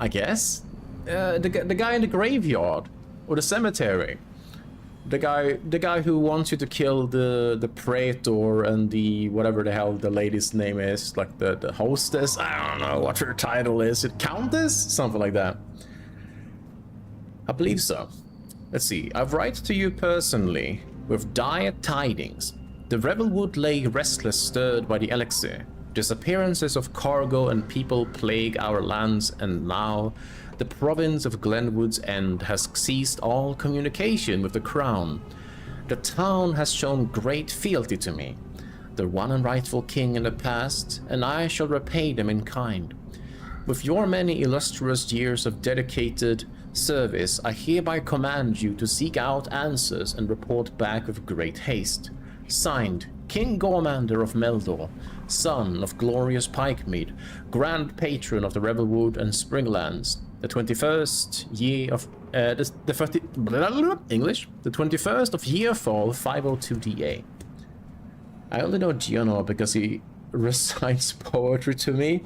I guess? The guy in the graveyard. Or the cemetery. The guy who wants you to kill the praetor and the whatever the hell the lady's name is, like the hostess. I don't know what her title is. It countess? Something like that. I believe so. Let's see. I write to you personally with dire tidings. The 𝕱𝖈𝖎𝖆𝖑𝖘 lay restless, stirred by the 𝕱𝖈𝖎𝖑𝖘. Disappearances of cargo and people plague our lands, and now the province of 𝕱𝖈𝖎𝖏𝑔𝖃 has ceased all communication with the crown. The town has shown great fealty to me, the one and rightful king in the past, and I shall repay them in kind. With your many illustrious years of dedicated service, I hereby command you to seek out answers and report back with great haste. Signed, King Gormander of Meldor, son of glorious Pikemead, grand patron of the Revelwood and Springlands, the 21st year of the 21st of Yearfall 502DA. I only know Gianor because he recites poetry to me.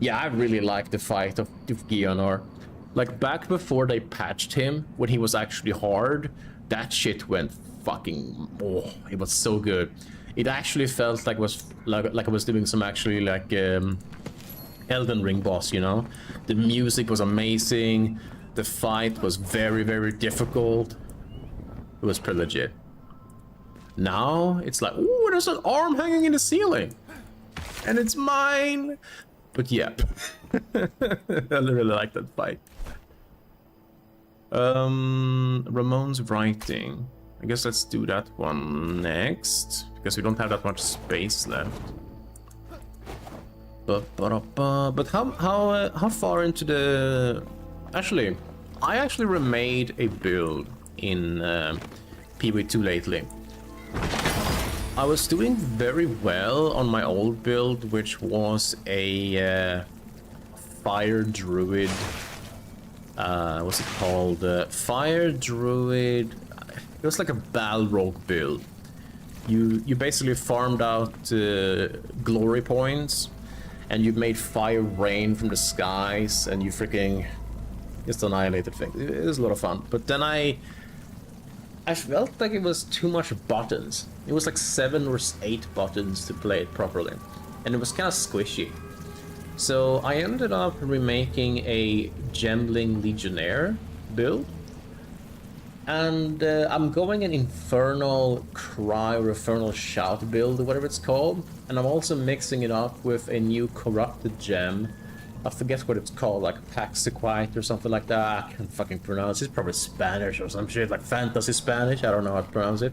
Yeah, I really like the fight of Gianor. Like back before they patched him, when he was actually hard, that shit went fucking, oh, it was so good. It actually felt like I was doing some actually like Elden Ring boss, you know? The music was amazing, the fight was very, very difficult. It was pretty legit. Now, it's like, ooh, there's an arm hanging in the ceiling! And it's mine! But yeah, I really like that fight. Ramon's writing. I guess let's do that one next, because we don't have that much space left. But how far into the... Actually, I actually remade a build in PvE2 lately. I was doing very well on my old build, which was a fire druid. What's it called? Fire druid. It was like a Balrog build. You basically farmed out glory points, and you made fire rain from the skies, and you freaking just annihilated things. It was a lot of fun. But then I felt like it was too much buttons. It was like 7 or 8 buttons to play it properly, and it was kind of squishy. So I ended up remaking a Gembling Legionnaire build, and I'm going an Infernal Cry or Infernal Shout build, or whatever it's called, and I'm also mixing it up with a new Corrupted Gem. I forget what it's called, like 𝕱𝖑𝖑𝖔𝖈 or something like that. I can't fucking pronounce it. It's probably Spanish or some shit, like fantasy Spanish. I don't know how to pronounce it.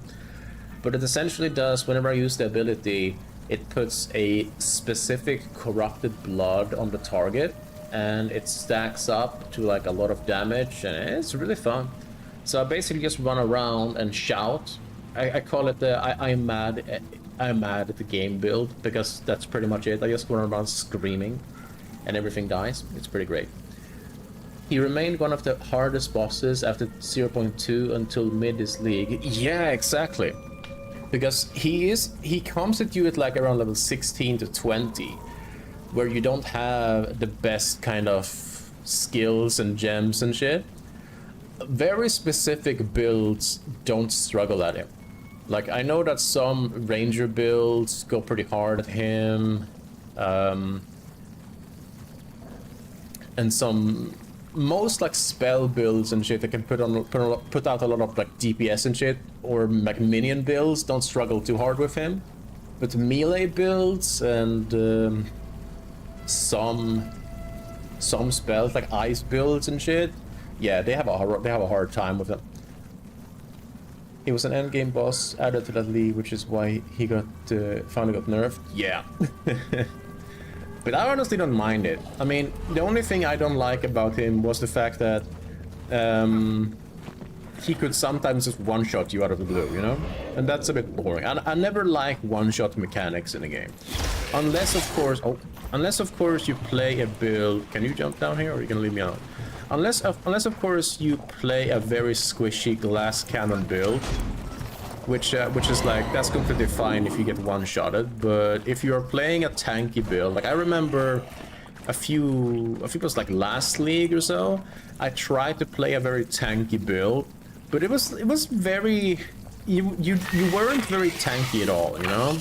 But it essentially does, whenever I use the ability, it puts a specific corrupted blood on the target, and it stacks up to like a lot of damage, and it's really fun. So I basically just run around and shout. I call it the I'm mad at the game build, because that's pretty much it. I just run around screaming, and everything dies. It's pretty great. He remained one of the hardest bosses after 0.2 until mid this league. Yeah, exactly. Because he comes at you at like around level 16 to 20, where you don't have the best kind of skills and gems and shit. Very specific builds don't struggle at him. Like, I know that some ranger builds go pretty hard at him, and most like spell builds and shit that can put out a lot of like DPS and shit, or like minion builds don't struggle too hard with him. But melee builds and some spells like ice builds and shit, yeah, they have a hard time with him. He was an endgame boss added to that league, which is why he finally got nerfed. Yeah. But I honestly don't mind it. I mean, the only thing I don't like about him was the fact that he could sometimes just one-shot you out of the blue, you know? And that's a bit boring. I never like one-shot mechanics in a game. Unless, of course, you play a build... Can you jump down here, or are you gonna leave me out? Unless, of course, you play a very squishy glass cannon build, which is like, that's completely fine if you get one-shotted. But if you're playing a tanky build, like I remember I think it was like last league or so, I tried to play a very tanky build, but it was very, you weren't very tanky at all, you know?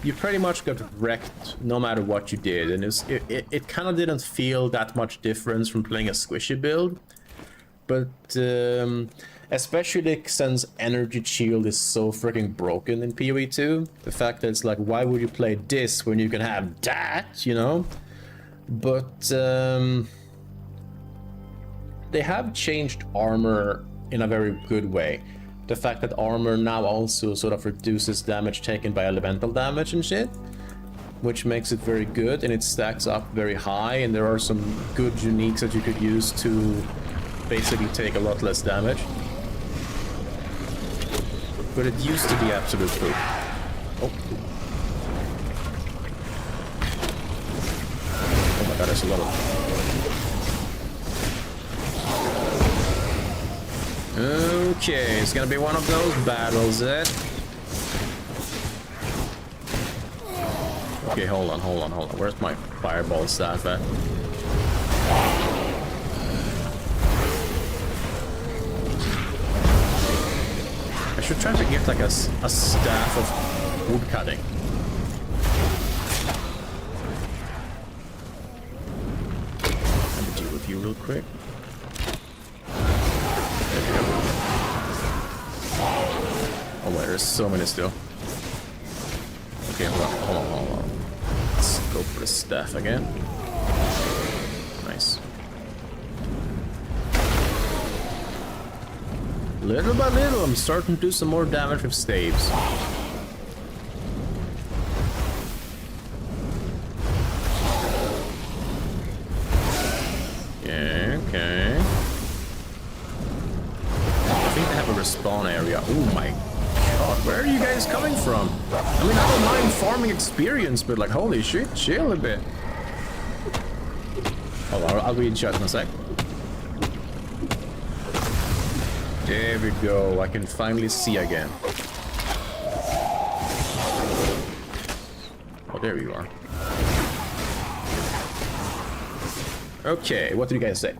You pretty much got wrecked no matter what you did, and it kind of didn't feel that much difference from playing a squishy build. But especially since Energy Shield is so freaking broken in PoE 2, the fact that it's like, why would you play this when you can have that, you know? But they have changed armor in a very good way. The fact that armor now also sort of reduces damage taken by elemental damage and shit, which makes it very good, and it stacks up very high, and there are some good uniques that you could use to basically take a lot less damage. But it used to be absolute poop. Oh. Oh my god, there's a lot of... Okay, it's gonna be one of those battles, eh? Okay, hold on. Where's my fireball staff at? I should try to get like a staff of wood cutting. Let me deal with you real quick. Oh wait, there's so many still. Okay, hold on. Let's go for the staff again. Nice. Little by little, I'm starting to do some more damage with staves. Okay. I think they have a respawn area. Oh my god, where are you guys coming from? I mean, I don't mind farming experience, but like, holy shit, chill a bit. Oh, I'll read chat in a sec. There we go, I can finally see again. Oh, there you are. Okay, what do you guys say?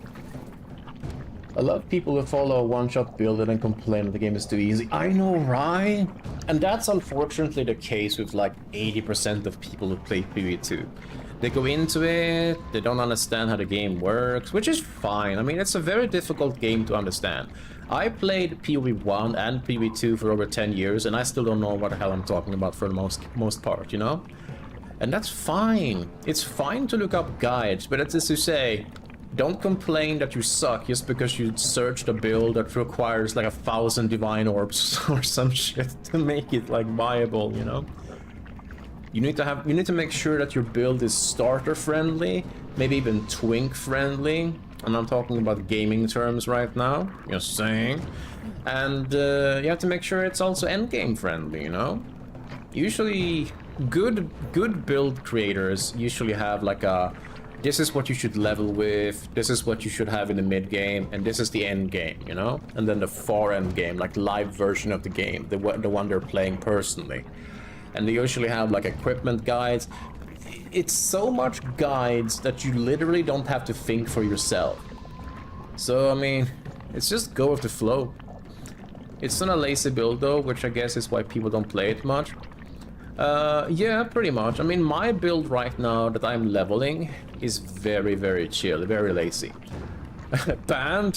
I love people who follow a one-shot build and then complain that the game is too easy. I know, right? And that's unfortunately the case with like 80% of people who play PvE2. They go into it, they don't understand how the game works, which is fine. I mean, it's a very difficult game to understand. I played PvE1 and PvE2 for over 10 years, and I still don't know what the hell I'm talking about for the most part, you know? And that's fine. It's fine to look up guides, but it's as to say, don't complain that you suck just because you searched a build that requires like 1,000 divine orbs or some shit to make it like viable, you know? You need to make sure that your build is starter friendly, maybe even twink friendly. And I'm talking about gaming terms right now, just saying. And you have to make sure it's also endgame friendly, you know? Usually good build creators usually have like a, this is what you should level with, this is what you should have in the mid game, and this is the end game, you know? And then the far end game, like live version of the game, the one they're playing personally. And they usually have like equipment guides. It's so much guides that you literally don't have to think for yourself. So I mean, it's just go with the flow. It's not a lazy build though, which I guess is why people don't play it much. Yeah, pretty much. I mean, my build right now that I'm leveling is very, very chill, very lazy. Banned?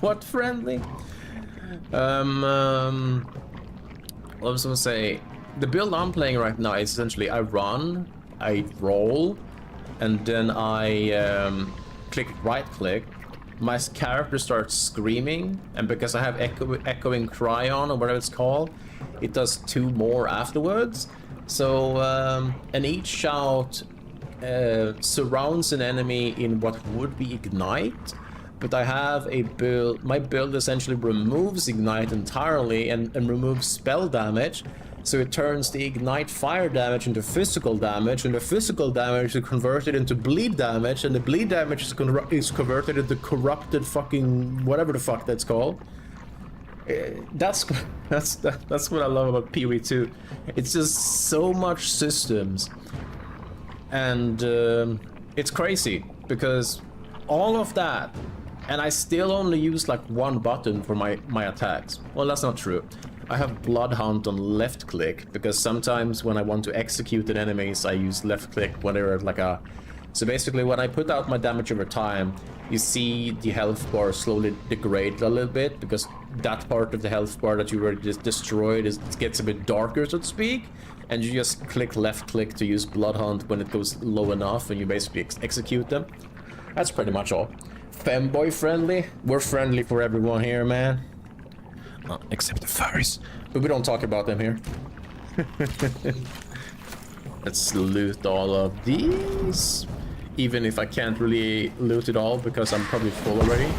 What friendly? What was I gonna say? The build I'm playing right now is essentially I run, I roll, and then I right click. My character starts screaming, and because I have echoing cry on or whatever it's called, it does 2 more afterwards. So and each shout surrounds an enemy in what would be ignite. But I have a build, my build essentially removes ignite entirely and removes spell damage. So it turns the ignite fire damage into physical damage, and the physical damage is converted into bleed damage, and the bleed damage is converted into corrupted fucking whatever the fuck that's called. That's what I love about PvE2. It's just so much systems, and it's crazy because all of that. And I still only use like 1 button for my attacks. Well, that's not true. I have Blood Hunt on left click because sometimes when I want to execute an enemies, I use left click when they're like a... So basically when I put out my damage over time, you see the health bar slowly degrade a little bit because that part of the health bar that you already just destroyed gets a bit darker, so to speak. And you just click left click to use Blood Hunt when it goes low enough and you basically execute them. That's pretty much all. Femboy friendly? We're friendly for everyone here, man. Except the furries. But we don't talk about them here. Let's loot all of these. Even if I can't really loot it all because I'm probably full already.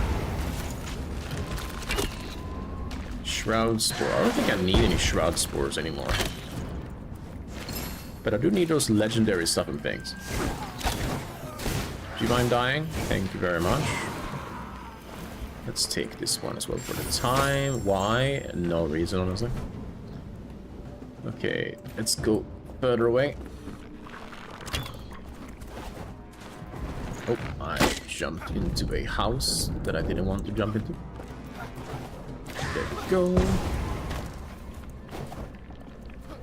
Shroud Spore. I don't think I need any Shroud Spores anymore. But I do need those legendary stuffing things. Do you mind dying? Thank you very much. Let's take this one as well for the time. Why? No reason, honestly. Okay, let's go further away. Oh, I jumped into a house that I didn't want to jump into. There we go.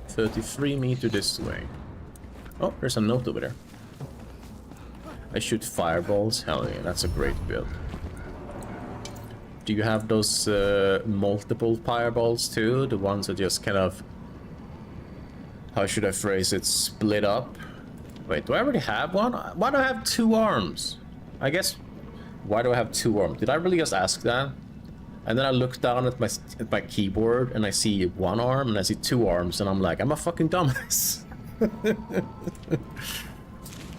33 meters this way. Oh, there's a note over there. I shoot fireballs. Hell yeah, that's a great build. Do you have those multiple fireballs too? The ones that just kind of... How should I phrase it? Split up? Wait, do I already have one? Why do I have 2 arms? I guess... Why do I have 2 arms? Did I really just ask that? And then I look down at my keyboard and I see 1 arm and I see 2 arms and I'm like, I'm a fucking dumbass.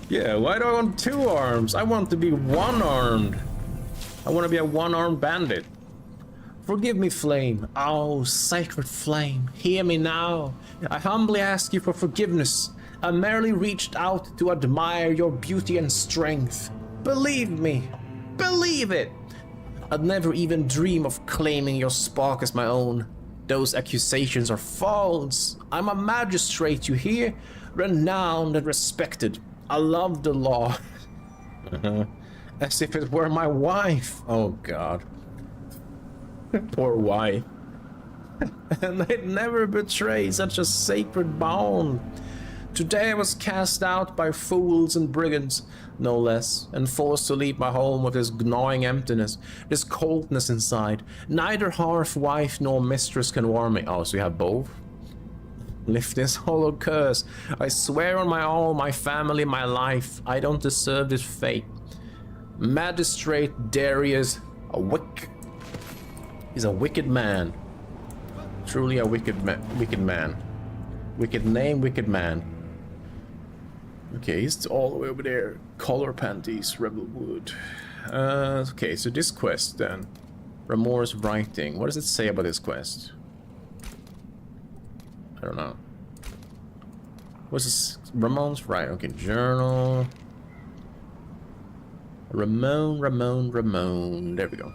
Yeah, why do I want 2 arms? I want to be 1-armed. I want to be a 1-armed bandit. Forgive me, Flame. Oh, sacred Flame, hear me now. I humbly ask you for forgiveness. I merely reached out to admire your beauty and strength. Believe me. Believe it. I'd never even dream of claiming your spark as my own. Those accusations are false. I'm a magistrate, you hear? Renowned and respected. I love the law. As if it were my wife. Oh god. Poor wife. And they'd never betray such a sacred bond. Today I was cast out by fools and brigands, no less, and forced to leave my home with this gnawing emptiness, this coldness inside. Neither hearth wife nor mistress can warm me. Oh, so you have both? Lift this hollow curse. I swear on my all, my family, my life, I don't deserve this fate. Magistrate Darius is a wicked man. Truly a wicked man. Wicked name, wicked man. Okay, he's all the way over there. Color panties, rebel wood. Okay, so this quest then. Remorse writing. What does it say about this quest? I don't know. What's this? Ramon's right. Okay, journal. Ramon. There we go.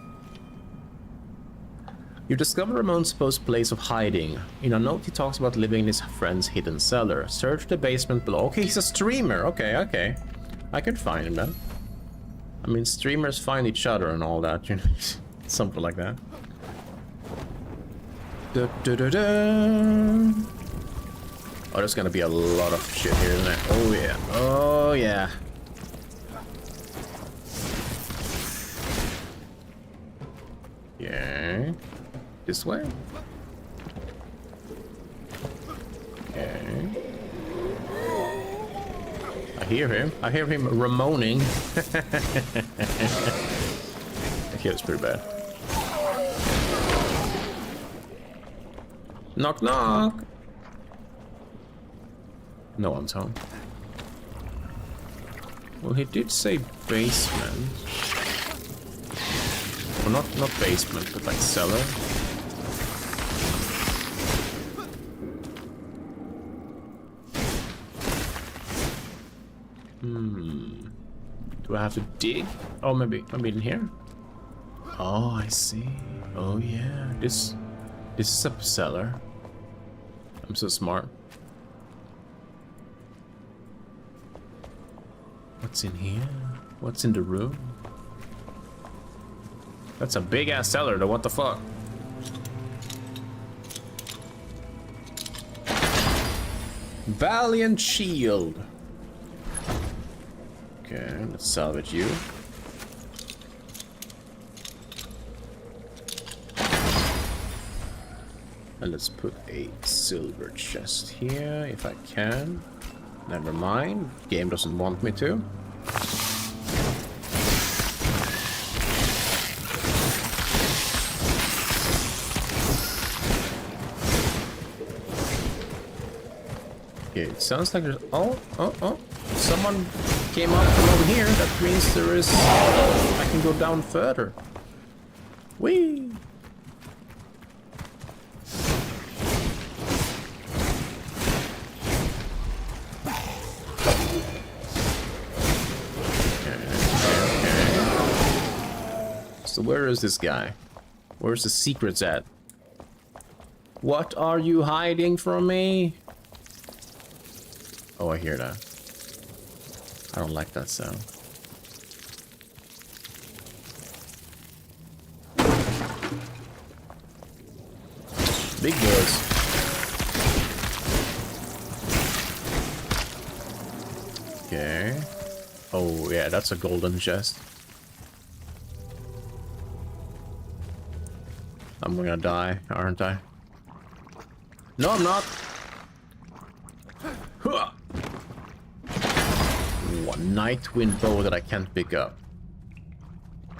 You discover Ramon's supposed place of hiding. In a note, he talks about living in his friend's hidden cellar. Search the basement below. Okay, he's a streamer. Okay. I can find him then. I mean, streamers find each other and all that, you know. Something like that. Oh, there's gonna be a lot of shit here, isn't there? Oh, yeah. Oh, yeah. Yeah. This way? Okay. I hear him Ramoning. Okay, that's pretty bad. Knock knock. No one's home. Well, he did say basement. Well, not basement, but like cellar. Do I have to dig? Oh, maybe in here. Oh, I see. Oh yeah, this is a cellar. I'm so smart. What's in here? What's in the room? That's a big ass cellar though, what the fuck? Valiant shield. Okay, let's salvage you. And let's put a silver chest here if I can. Never mind, game doesn't want me to. Okay, it sounds like there's... Oh. Someone came up from over here. That means there is... I can go down further. Whee! So where is this guy? Where's the secrets at? What are you hiding from me? Oh, I hear that. I don't like that sound. Big doors. Okay. Oh, yeah, that's a golden chest. I'm gonna die, aren't I? No, I'm not. One Nightwind bow that I can't pick up.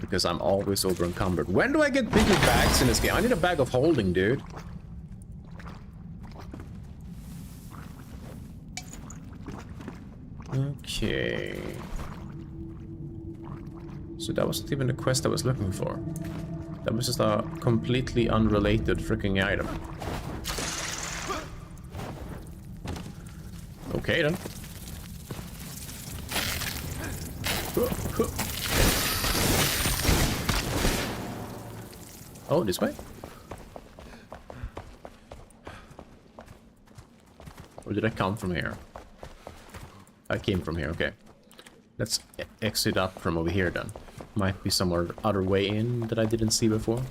Because I'm always over encumbered. When do I get bigger bags in this game? I need a bag of holding, dude. Okay. So that wasn't even the quest I was looking for. That was just a completely unrelated freaking item. Okay then. Oh, this way? Or did I come from here? I came from here, okay. Let's exit up from over here then. Might be some other way in that I didn't see before.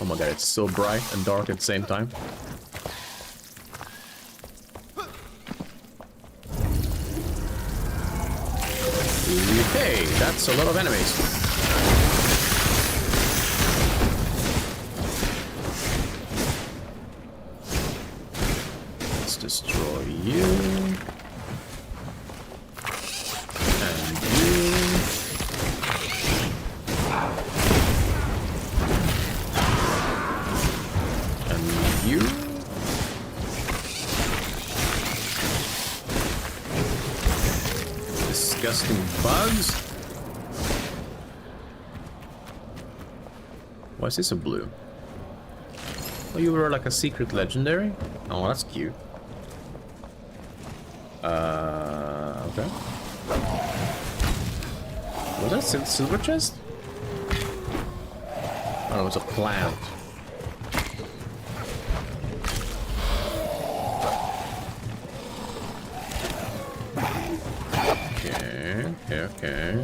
Oh my god, it's so bright and dark at the same time. Okay, that's a lot of enemies. Let's destroy you. And you. And you. Disgusting bugs. Why is this a blue? Oh, you were like a secret legendary? Oh, that's cute. Okay. Was that a silver chest? Oh, it was a plant.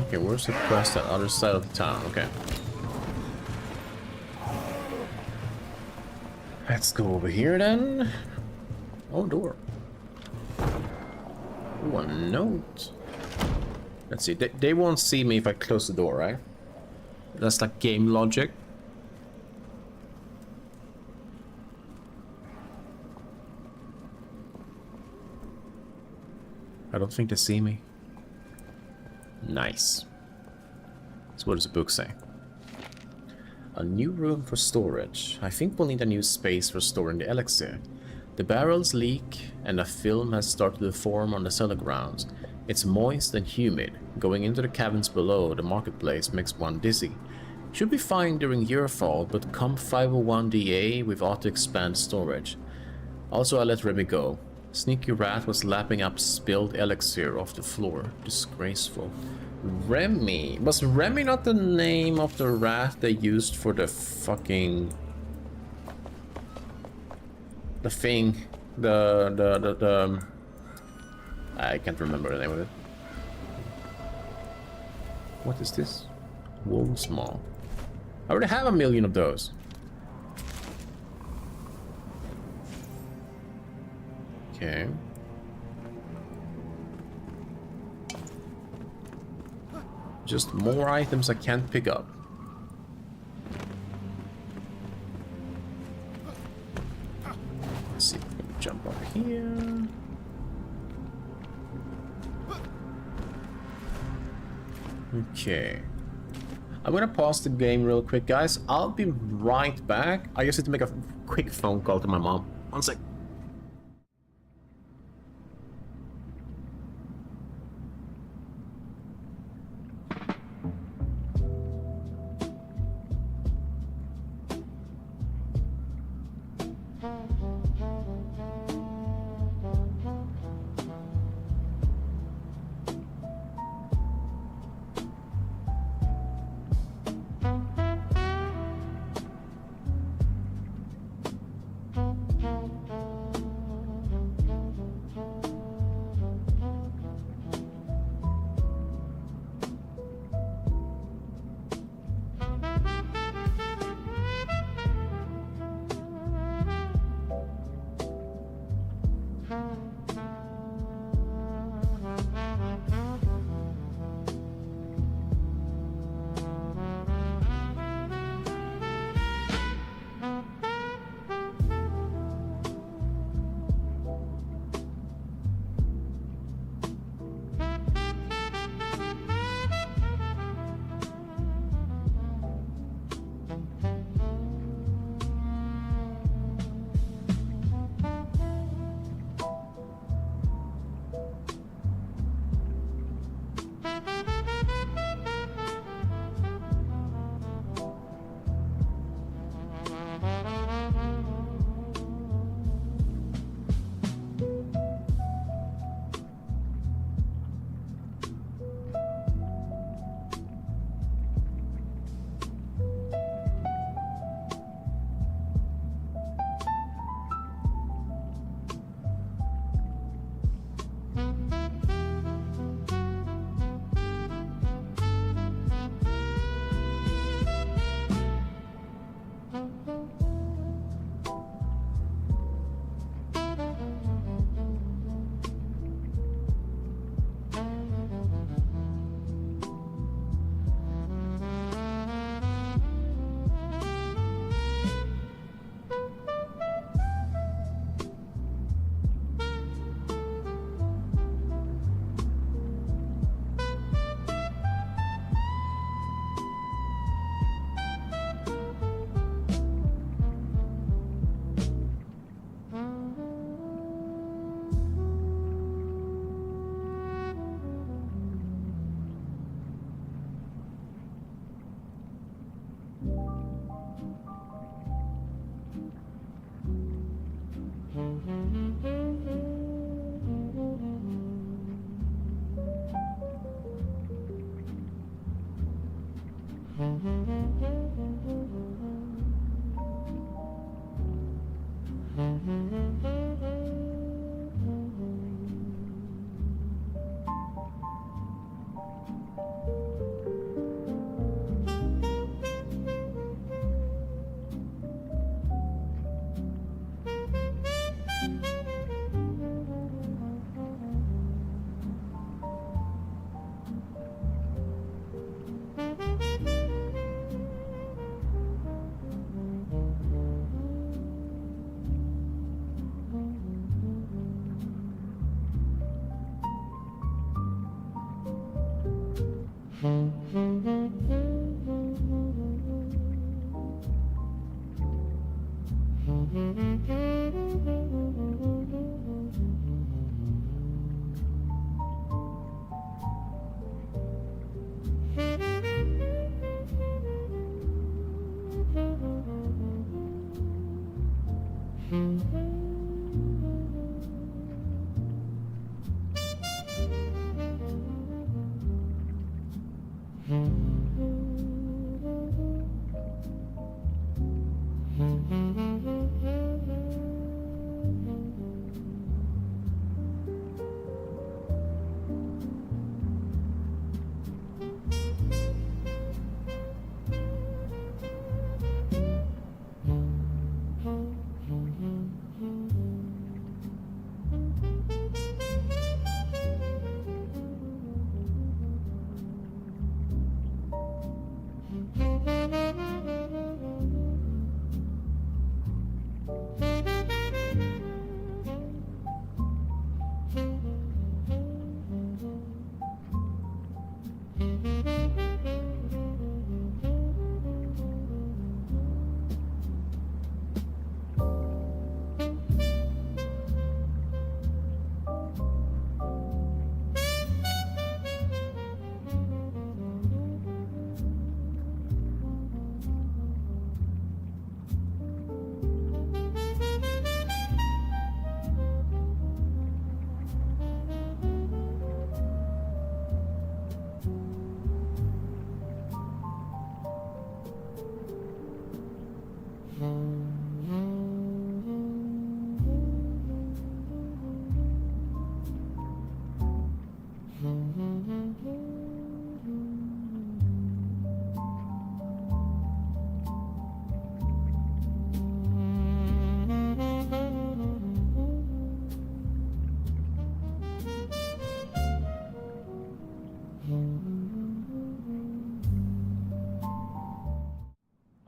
Okay, where's the quest on the other side of the town? Okay. Let's go over here then. Oh, door. Oh, a note. Let's see. They won't see me if I close the door, right? That's like game logic. I don't think they see me. Nice. So what does the book say? A new room for storage. I think we'll need a new space for storing the elixir. The barrels leak and a film has started to form on the cellar grounds. It's moist and humid. Going into the caverns below the marketplace makes one dizzy. Should be fine during yearfall, but come 501DA we've ought to expand storage. Also, I let 𝕱𝖈 go. Sneaky rat was lapping up spilled elixir off the floor. Disgraceful. 𝕱𝖈. Was 𝕱𝖈 not the name of the rat they used for the fucking... the thing? The... I can't remember the name of it. What is this? Wolf's Maw. I already have 1,000,000 of those. Okay. Just more items I can't pick up. Let's see if we can jump up here. Okay. I'm gonna pause the game real quick, guys. I'll be right back. I just need to make a quick phone call to my mom. One sec.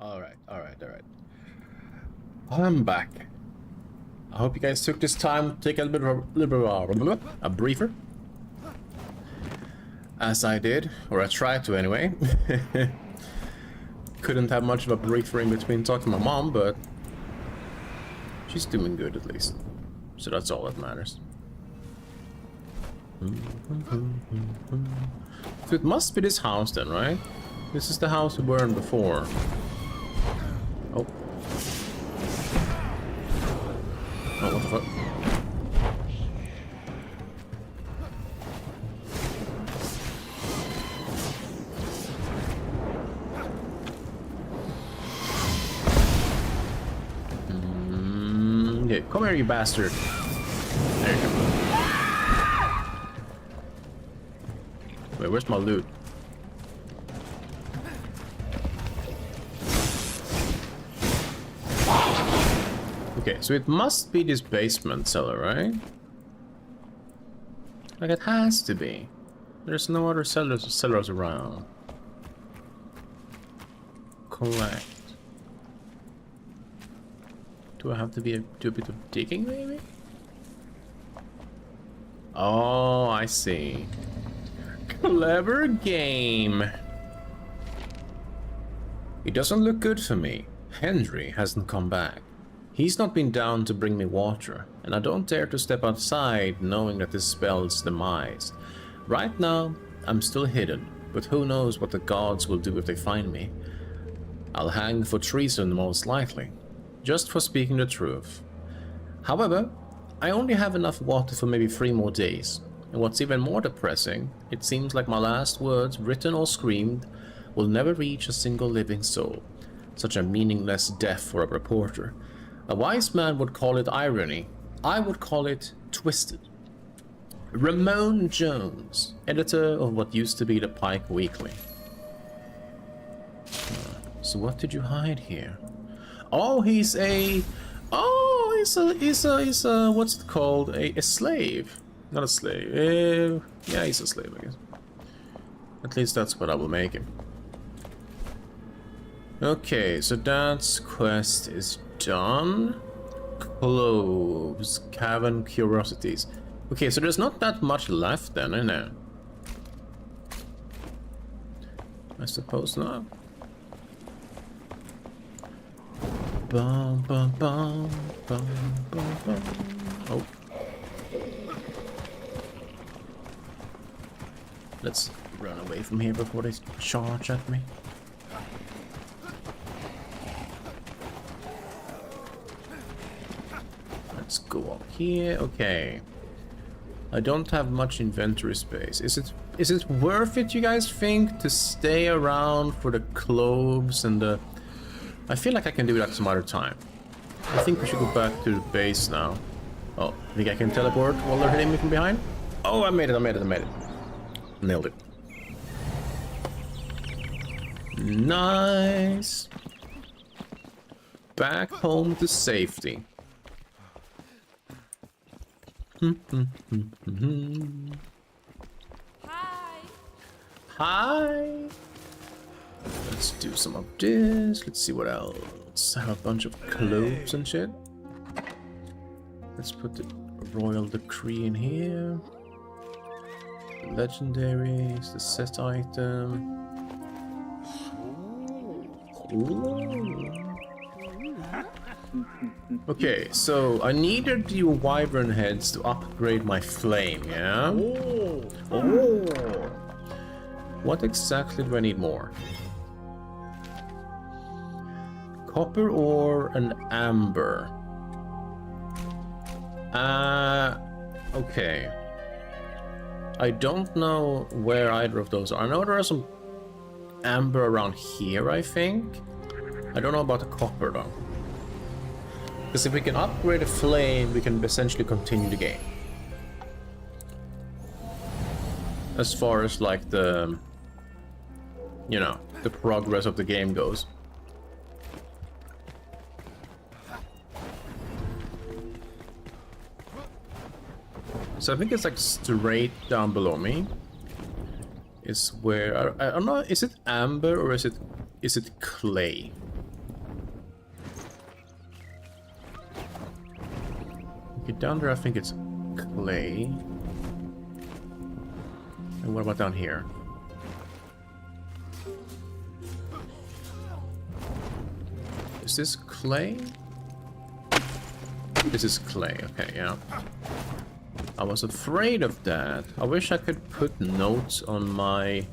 Alright. I'm back. I hope you guys took this time to take a little bit of a briefer. As I did, or I tried to anyway. Couldn't have much of a briefer in between talking to my mom, but she's doing good at least. So that's all that matters. So it must be this house then, right? This is the house we were in before. Oh. Oh, what the fuck? Okay, come here, you bastard. There you go. Wait, where's my loot? Okay, so it must be this basement cellar, right? Like, it has to be. There's no other cellars around. Correct. Do I have to do a bit of digging, maybe? Oh, I see. Clever game. It doesn't look good for me. Henry hasn't come back. He's not been down to bring me water, and I don't dare to step outside knowing that this spells demise. Right now, I'm still hidden, but who knows what the gods will do if they find me. I'll hang for treason most likely, just for speaking the truth. However, I only have enough water for maybe 3 more days, and what's even more depressing, it seems like my last words, written or screamed, will never reach a single living soul. Such a meaningless death for a reporter. A wise man would call it irony. I would call it twisted. Ramon Jones, editor of what used to be the Pike Weekly. So what did you hide here? Oh, he's a... Oh, he's a what's it called? A slave. Not a slave. Yeah, he's a slave, I guess. At least that's what I will make him. Okay, so that quest is done. 𝕾𝖔𝖑𝖑𝖔𝖕 curiosities. Okay, so there's not that much left then, isn't there? I suppose not. Bum, bum, bum, bum, bum, bum. Oh. Let's run away from here before they charge at me. Let's go up here. Okay. I don't have much inventory space. Is it worth it, you guys think, to stay around for the cloves and the... I feel like I can do that some other time. I think we should go back to the base now. Oh, I think I can teleport while they're hitting me from behind? Oh, I made it. Nailed it. Nice. Back home to safety. Hi. Let's do some of this. Let's see what else. I have a bunch of cloves and shit. Let's put the royal decree in here. The legendaries, the set item. Ooh. Okay, so I needed the wyvern heads to upgrade my flame, yeah? Oh. What exactly do I need more? Copper or an amber? Okay. I don't know where either of those are. I know there are some amber around here, I think. I don't know about the copper though. Because if we can upgrade a flame, we can essentially continue the game. As far as like the, you know, the progress of the game goes. So I think it's like straight down below me is where I don't know, is it amber or is it clay? Okay, down there I think it's clay. And what about down here? Is this clay? This is clay, okay, yeah. I was afraid of that. I wish I could put notes on my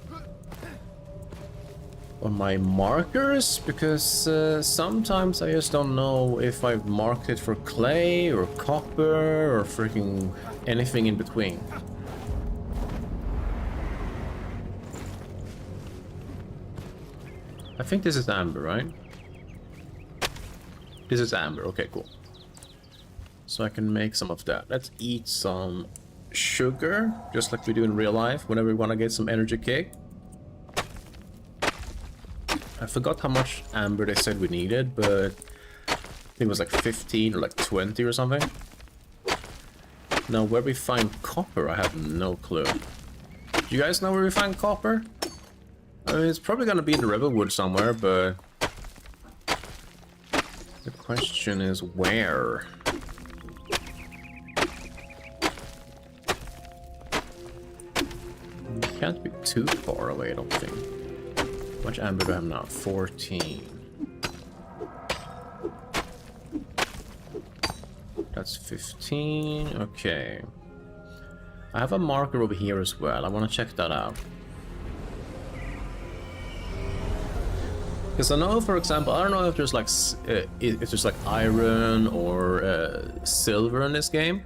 markers, because sometimes I just don't know if I've marked it for clay or copper or freaking anything in between. I think this is amber, right? This is amber, okay, cool. So I can make some of that. Let's eat some sugar, just like we do in real life whenever we want to get some energy kick. I forgot how much amber they said we needed, but I think it was like 15 or like 20 or something. Now, where we find copper, I have no clue. Do you guys know where we find copper? I mean, it's probably gonna be in the Riverwood somewhere, but the question is where? Can't be too far away, I don't think. How much amber do I have now? 14. That's 15. Okay. I have a marker over here as well. I want to check that out. Because I know, for example, I don't know if there's like iron or silver in this game.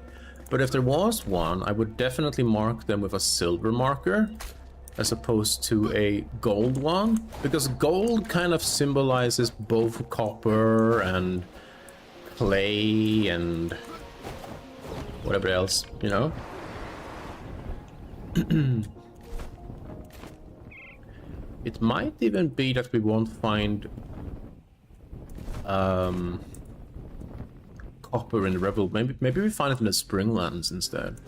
But if there was one, I would definitely mark them with a silver marker as opposed to a gold one, because gold kind of symbolizes both copper and clay and whatever else, you know? It might even be that we won't find copper in the Rebel. Maybe we find it in the Springlands instead.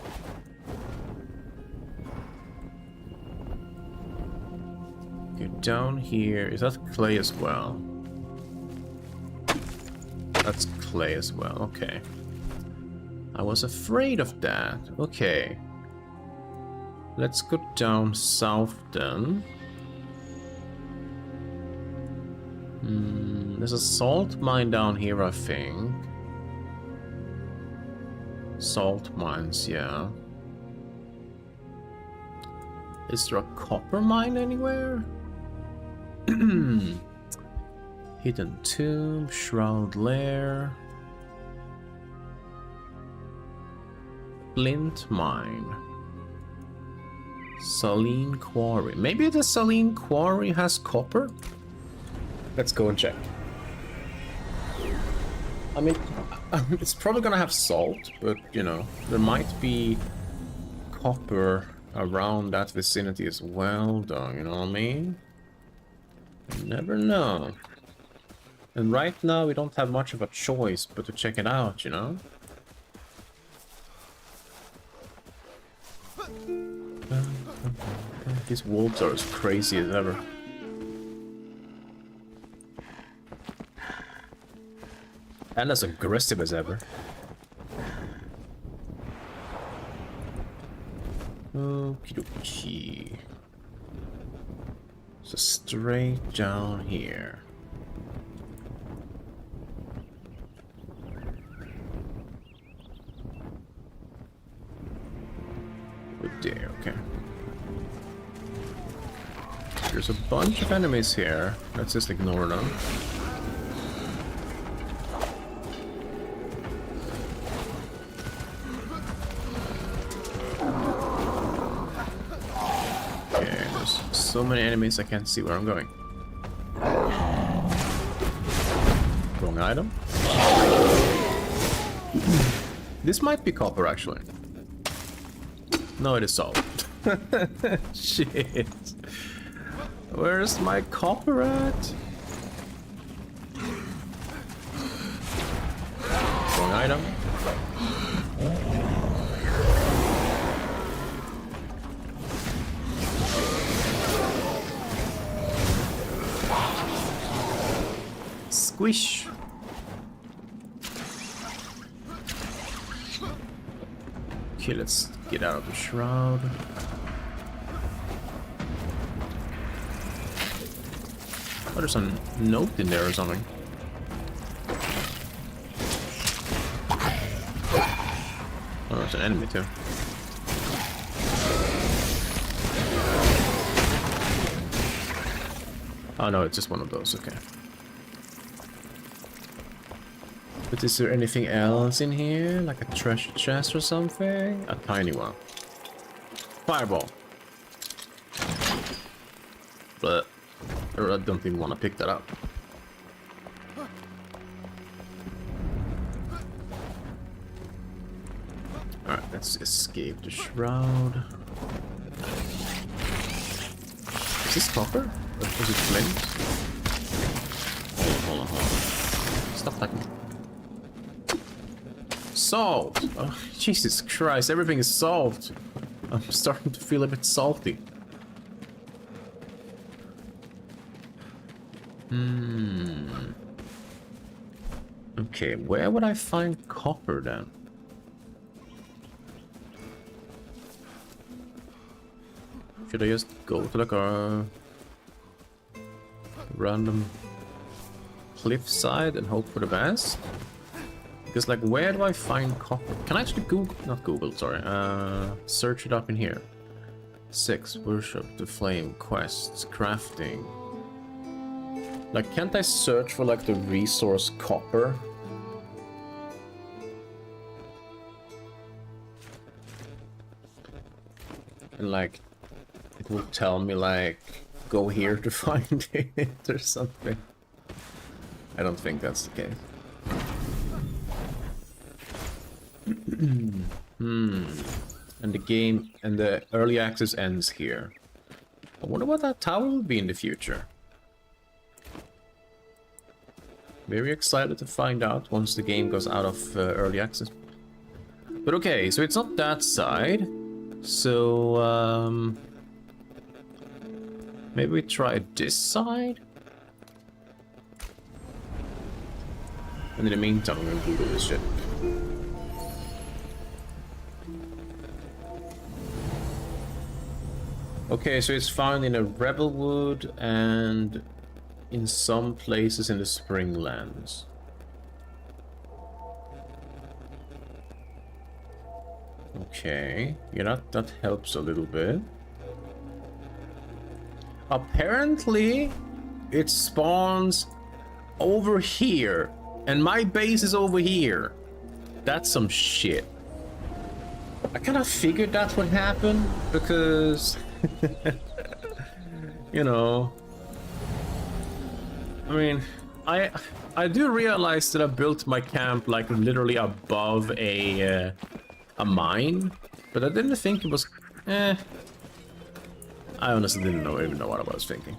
Okay, down here, is that clay as well? That's clay as well, okay. I was afraid of that. Okay. Let's go down south then. There's a salt mine down here, I think. Salt mines, yeah. Is there a copper mine anywhere? Hidden tomb, shroud lair. Flint mine. Saline quarry. Maybe the Saline quarry has copper? Let's go and check. I mean, it's probably gonna have salt, but you know, there might be copper around that vicinity as well, though, you know what I mean? You never know. And right now we don't have much of a choice but to check it out, you know? These wolves are as crazy as ever. And as aggressive as ever. Okie dokie. So straight down here. Oh dear, okay. There's a bunch of enemies here. Let's just ignore them. So many enemies I can't see where I'm going. Wrong item. This might be copper actually. No, it is salt. Shit. Where's my copper at? Wrong item. Squish. Okay, let's get out of the shroud. Oh, there's a note in there or something. Oh, there's an enemy too. Oh no, it's just one of those, okay. But is there anything else in here? Like a treasure chest or something? A tiny one. Fireball. But I don't even want to pick that up. Alright, let's escape the shroud. Is this copper? Or is it flint? Hold on, hold on. Stop attacking me. Salt! Oh, Jesus Christ, everything is salt. I'm starting to feel a bit salty. Okay, where would I find copper then? Should I just go to like a random cliffside and hope for the best? Because like, where do I find copper? Can I actually Google, not Google, sorry, search it up in here. 6, worship, the flame, quests, crafting. Like, can't I search for like the resource copper? And like, it will tell me like, go here to find it or something. I don't think that's the case. And the game and the early access ends here. I wonder what that tower will be in the future. Very excited to find out once the game goes out of early access. But okay, so it's not that side. So, maybe we try this side? And in the meantime, I'm gonna Google this shit. Okay, so it's found in a Rebelwood and in some places in the Springlands. Okay, yeah, that helps a little bit. Apparently, it spawns over here, and my base is over here. That's some shit. I kind of figured that would happen because, you know, I mean, I do realize that I built my camp like literally above a mine, but I didn't think it was. I honestly didn't even know what I was thinking.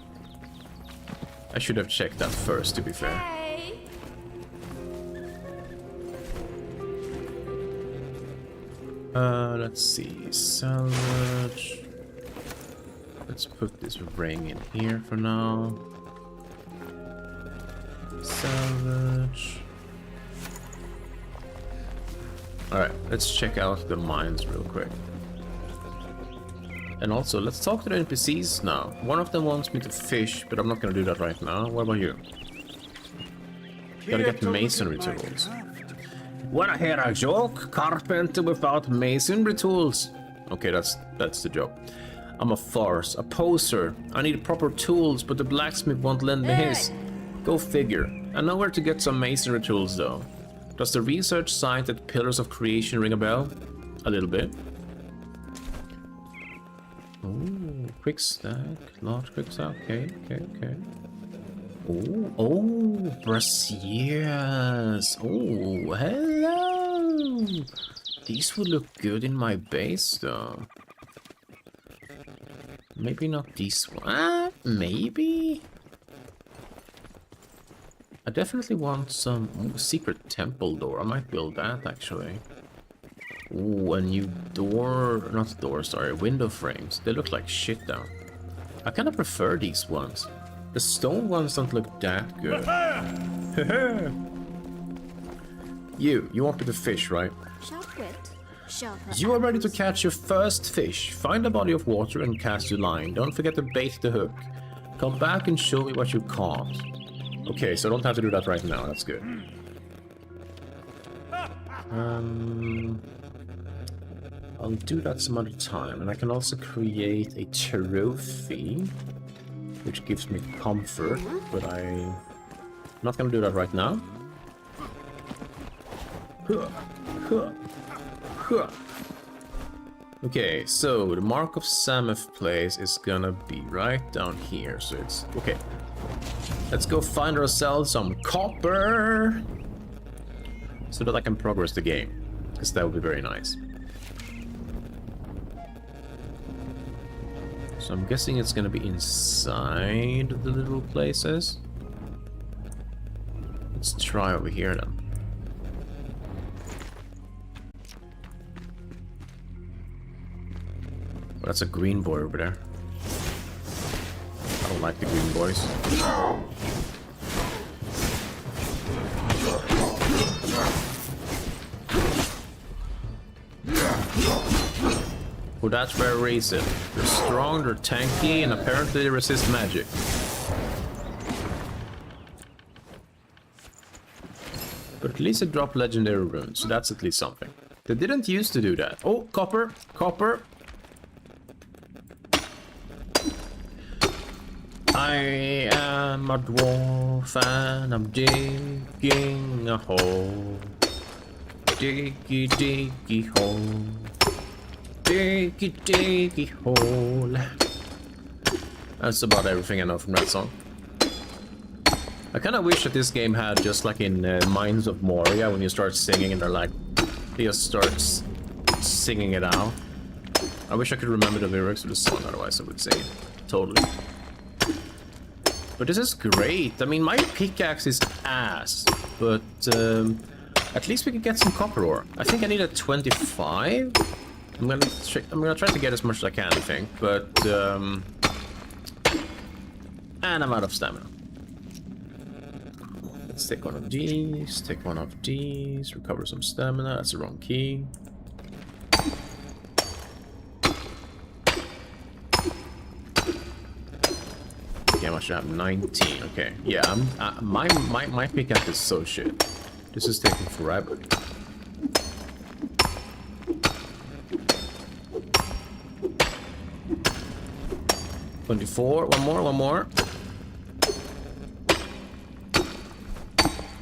I should have checked that first, to be fair. Let's see, salvage. Let's put this ring in here for now. Salvage. Alright, let's check out the mines real quick. And also, let's talk to the NPCs now. One of them wants me to fish, but I'm not gonna do that right now. What about you? Gotta get masonry tools. Wanna hear a joke? Carpenter without masonry tools. Okay, that's the joke. I'm a farce, a poser. I need proper tools, but the blacksmith won't lend me his. Go figure. I know where to get some masonry tools though. Does the research site at Pillars of Creation ring a bell? A little bit. Oh, quick stack, large quick stack. Okay. Oh, braziers. Oh, hello. These would look good in my base, though. Maybe not these ones. Maybe. I definitely want some secret temple door. I might build that, actually. Ooh, a new door. Not door, sorry. Window frames. They look like shit, though. I kind of prefer these ones. The stone ones don't look that good. You want me to fish, right? You are ready to catch your first fish. Find a body of water and cast your line. Don't forget to bait the hook. Come back and show me what you caught. Okay, so I don't have to do that right now. That's good. I'll do that some other time. And I can also create a trophy, which gives me comfort, but I'm not gonna do that right now. Okay, so the Mark of Samuth place is gonna be right down here, so it's okay. Let's go find ourselves some copper so that I can progress the game, because that would be very nice. So I'm guessing it's gonna be inside the little places. Let's try over here then. Oh, that's a green boy over there. I don't like the green boys. Well, that's very reason. They're strong, they're tanky, and apparently they resist magic. But at least they drop legendary runes, so that's at least something. They didn't used to do that. Oh, copper! Copper! I am a dwarf and I'm digging a hole. Diggy, diggy hole. Diggy, diggy hole. That's about everything I know from that song. I kind of wish that this game had just like in Mines of Moria when you start singing and they're like, He just starts singing it out. I wish I could remember the lyrics of the song, otherwise I would sing it. Totally. But this is great. I mean, my pickaxe is ass, but at least we can get some copper ore. I think I need a 25. I'm gonna try to get as much as I can, I think, but and I'm out of stamina. Let's take one of these, take one of these, recover some stamina. That's the wrong key. Yeah, I should have 19. Okay, yeah, my pickup is so shit. This is taking forever. $24. One more.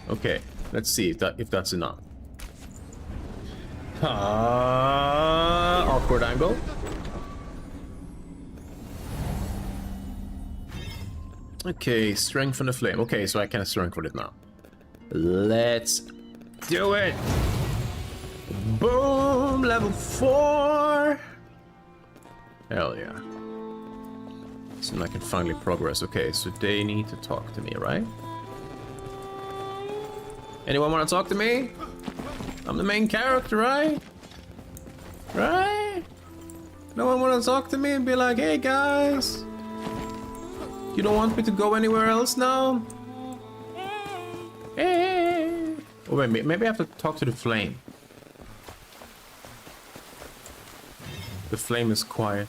Okay, let's see if that's enough. Awkward angle. Okay, strengthen the flame. Okay, so I can strengthen it now. Let's do it! Boom! Level 4! Hell yeah. So I can finally progress. Okay, so they need to talk to me, right? Anyone want to talk to me? I'm the main character, right? Right? No one want to talk to me and be like, hey guys! You don't want me to go anywhere else now? Hey! Oh wait, maybe I have to talk to the flame. The flame is quiet.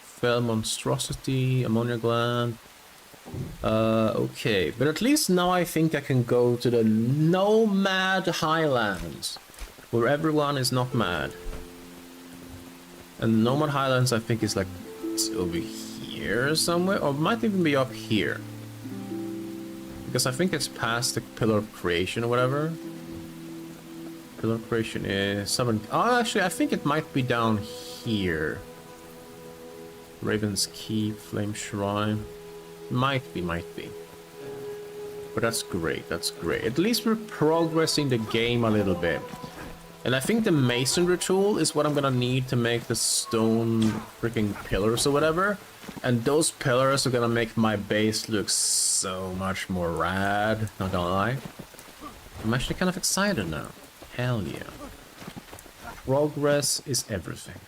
Fell monstrosity, ammonia gland. Okay, but at least now I think I can go to the Nomad Highlands, where everyone is not mad. And the Nomad Highlands, I think, is like it's over here somewhere, or it might even be up here. Because I think it's past the Pillar of Creation or whatever. Pillar of Creation is southern. Oh, actually, I think it might be down here. Raven's Keep, Flame Shrine. Might be. But that's great, that's great. At least we're progressing the game a little bit. And I think the masonry tool is what I'm gonna need to make the stone freaking pillars or whatever. And those pillars are gonna make my base look so much more rad, not gonna lie. I'm actually kind of excited now. Hell yeah. Progress is everything.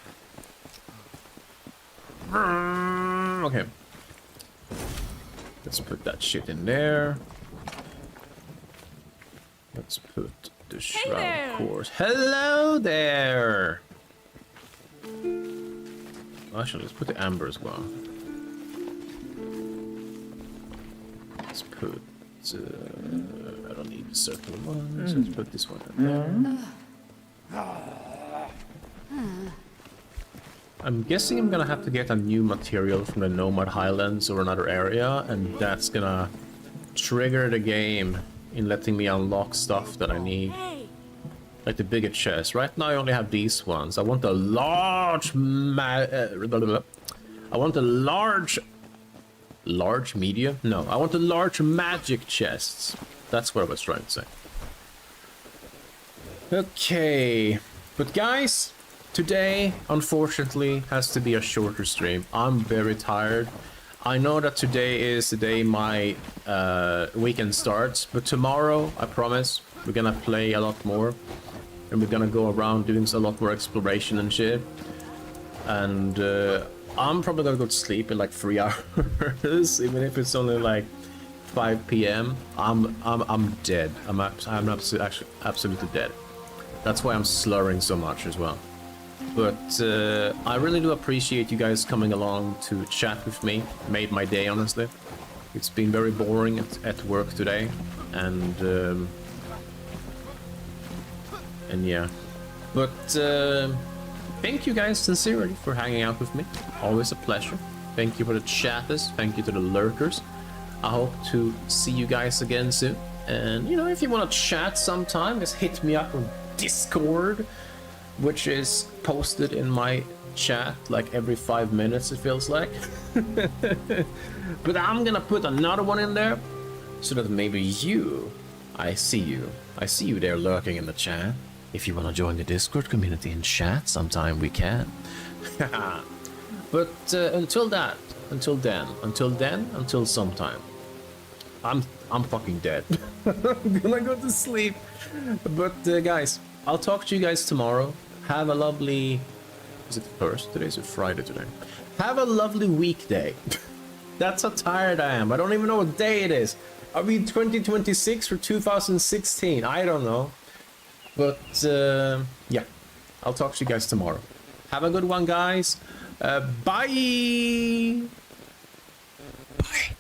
Okay. Let's put that shit in there. Let's put the shroud cores. Hello there! Actually, let's put the amber as well. Let's put... I don't need the circular one, so let's put this one in there. I'm guessing I'm gonna have to get a new material from the Nomad Highlands or another area, and that's gonna trigger the game in letting me unlock stuff that I need. Like the bigger chest. Right now I only have these ones. I want a large I want a large medium? No, I want a large magic chests. That's what I was trying to say. Okay, but guys, today, unfortunately, has to be a shorter stream. I'm very tired. I know that today is the day my weekend starts, but tomorrow, I promise, we're gonna play a lot more. And we're gonna go around doing a lot more exploration and shit. And I'm probably gonna go to sleep in like 3 hours, even if it's only like 5 p.m. I'm dead. I'm absolutely dead. That's why I'm slurring so much as well. But I really do appreciate you guys coming along to chat with me. Made my day, honestly. It's been very boring at work today, and yeah. But thank you guys sincerely for hanging out with me. Always a pleasure. Thank you for the chatters. Thank you to the lurkers. I hope to see you guys again soon. And you know, if you want to chat sometime, just hit me up on Discord, which is posted in my chat like every 5 minutes, it feels like. But I'm gonna put another one in there so that maybe you I see you. I see you there lurking in the chat. If you want to join the Discord community and chat, sometime we can. But until sometime, I'm fucking dead. I'm gonna go to sleep. But guys, I'll talk to you guys tomorrow. Have a lovely... Is it Thursday? Today's a Friday today. Have a lovely weekday. That's how tired I am. I don't even know what day it is. Are we 2026 or 2016? I don't know. But yeah, I'll talk to you guys tomorrow. Have a good one, guys. Bye. Bye.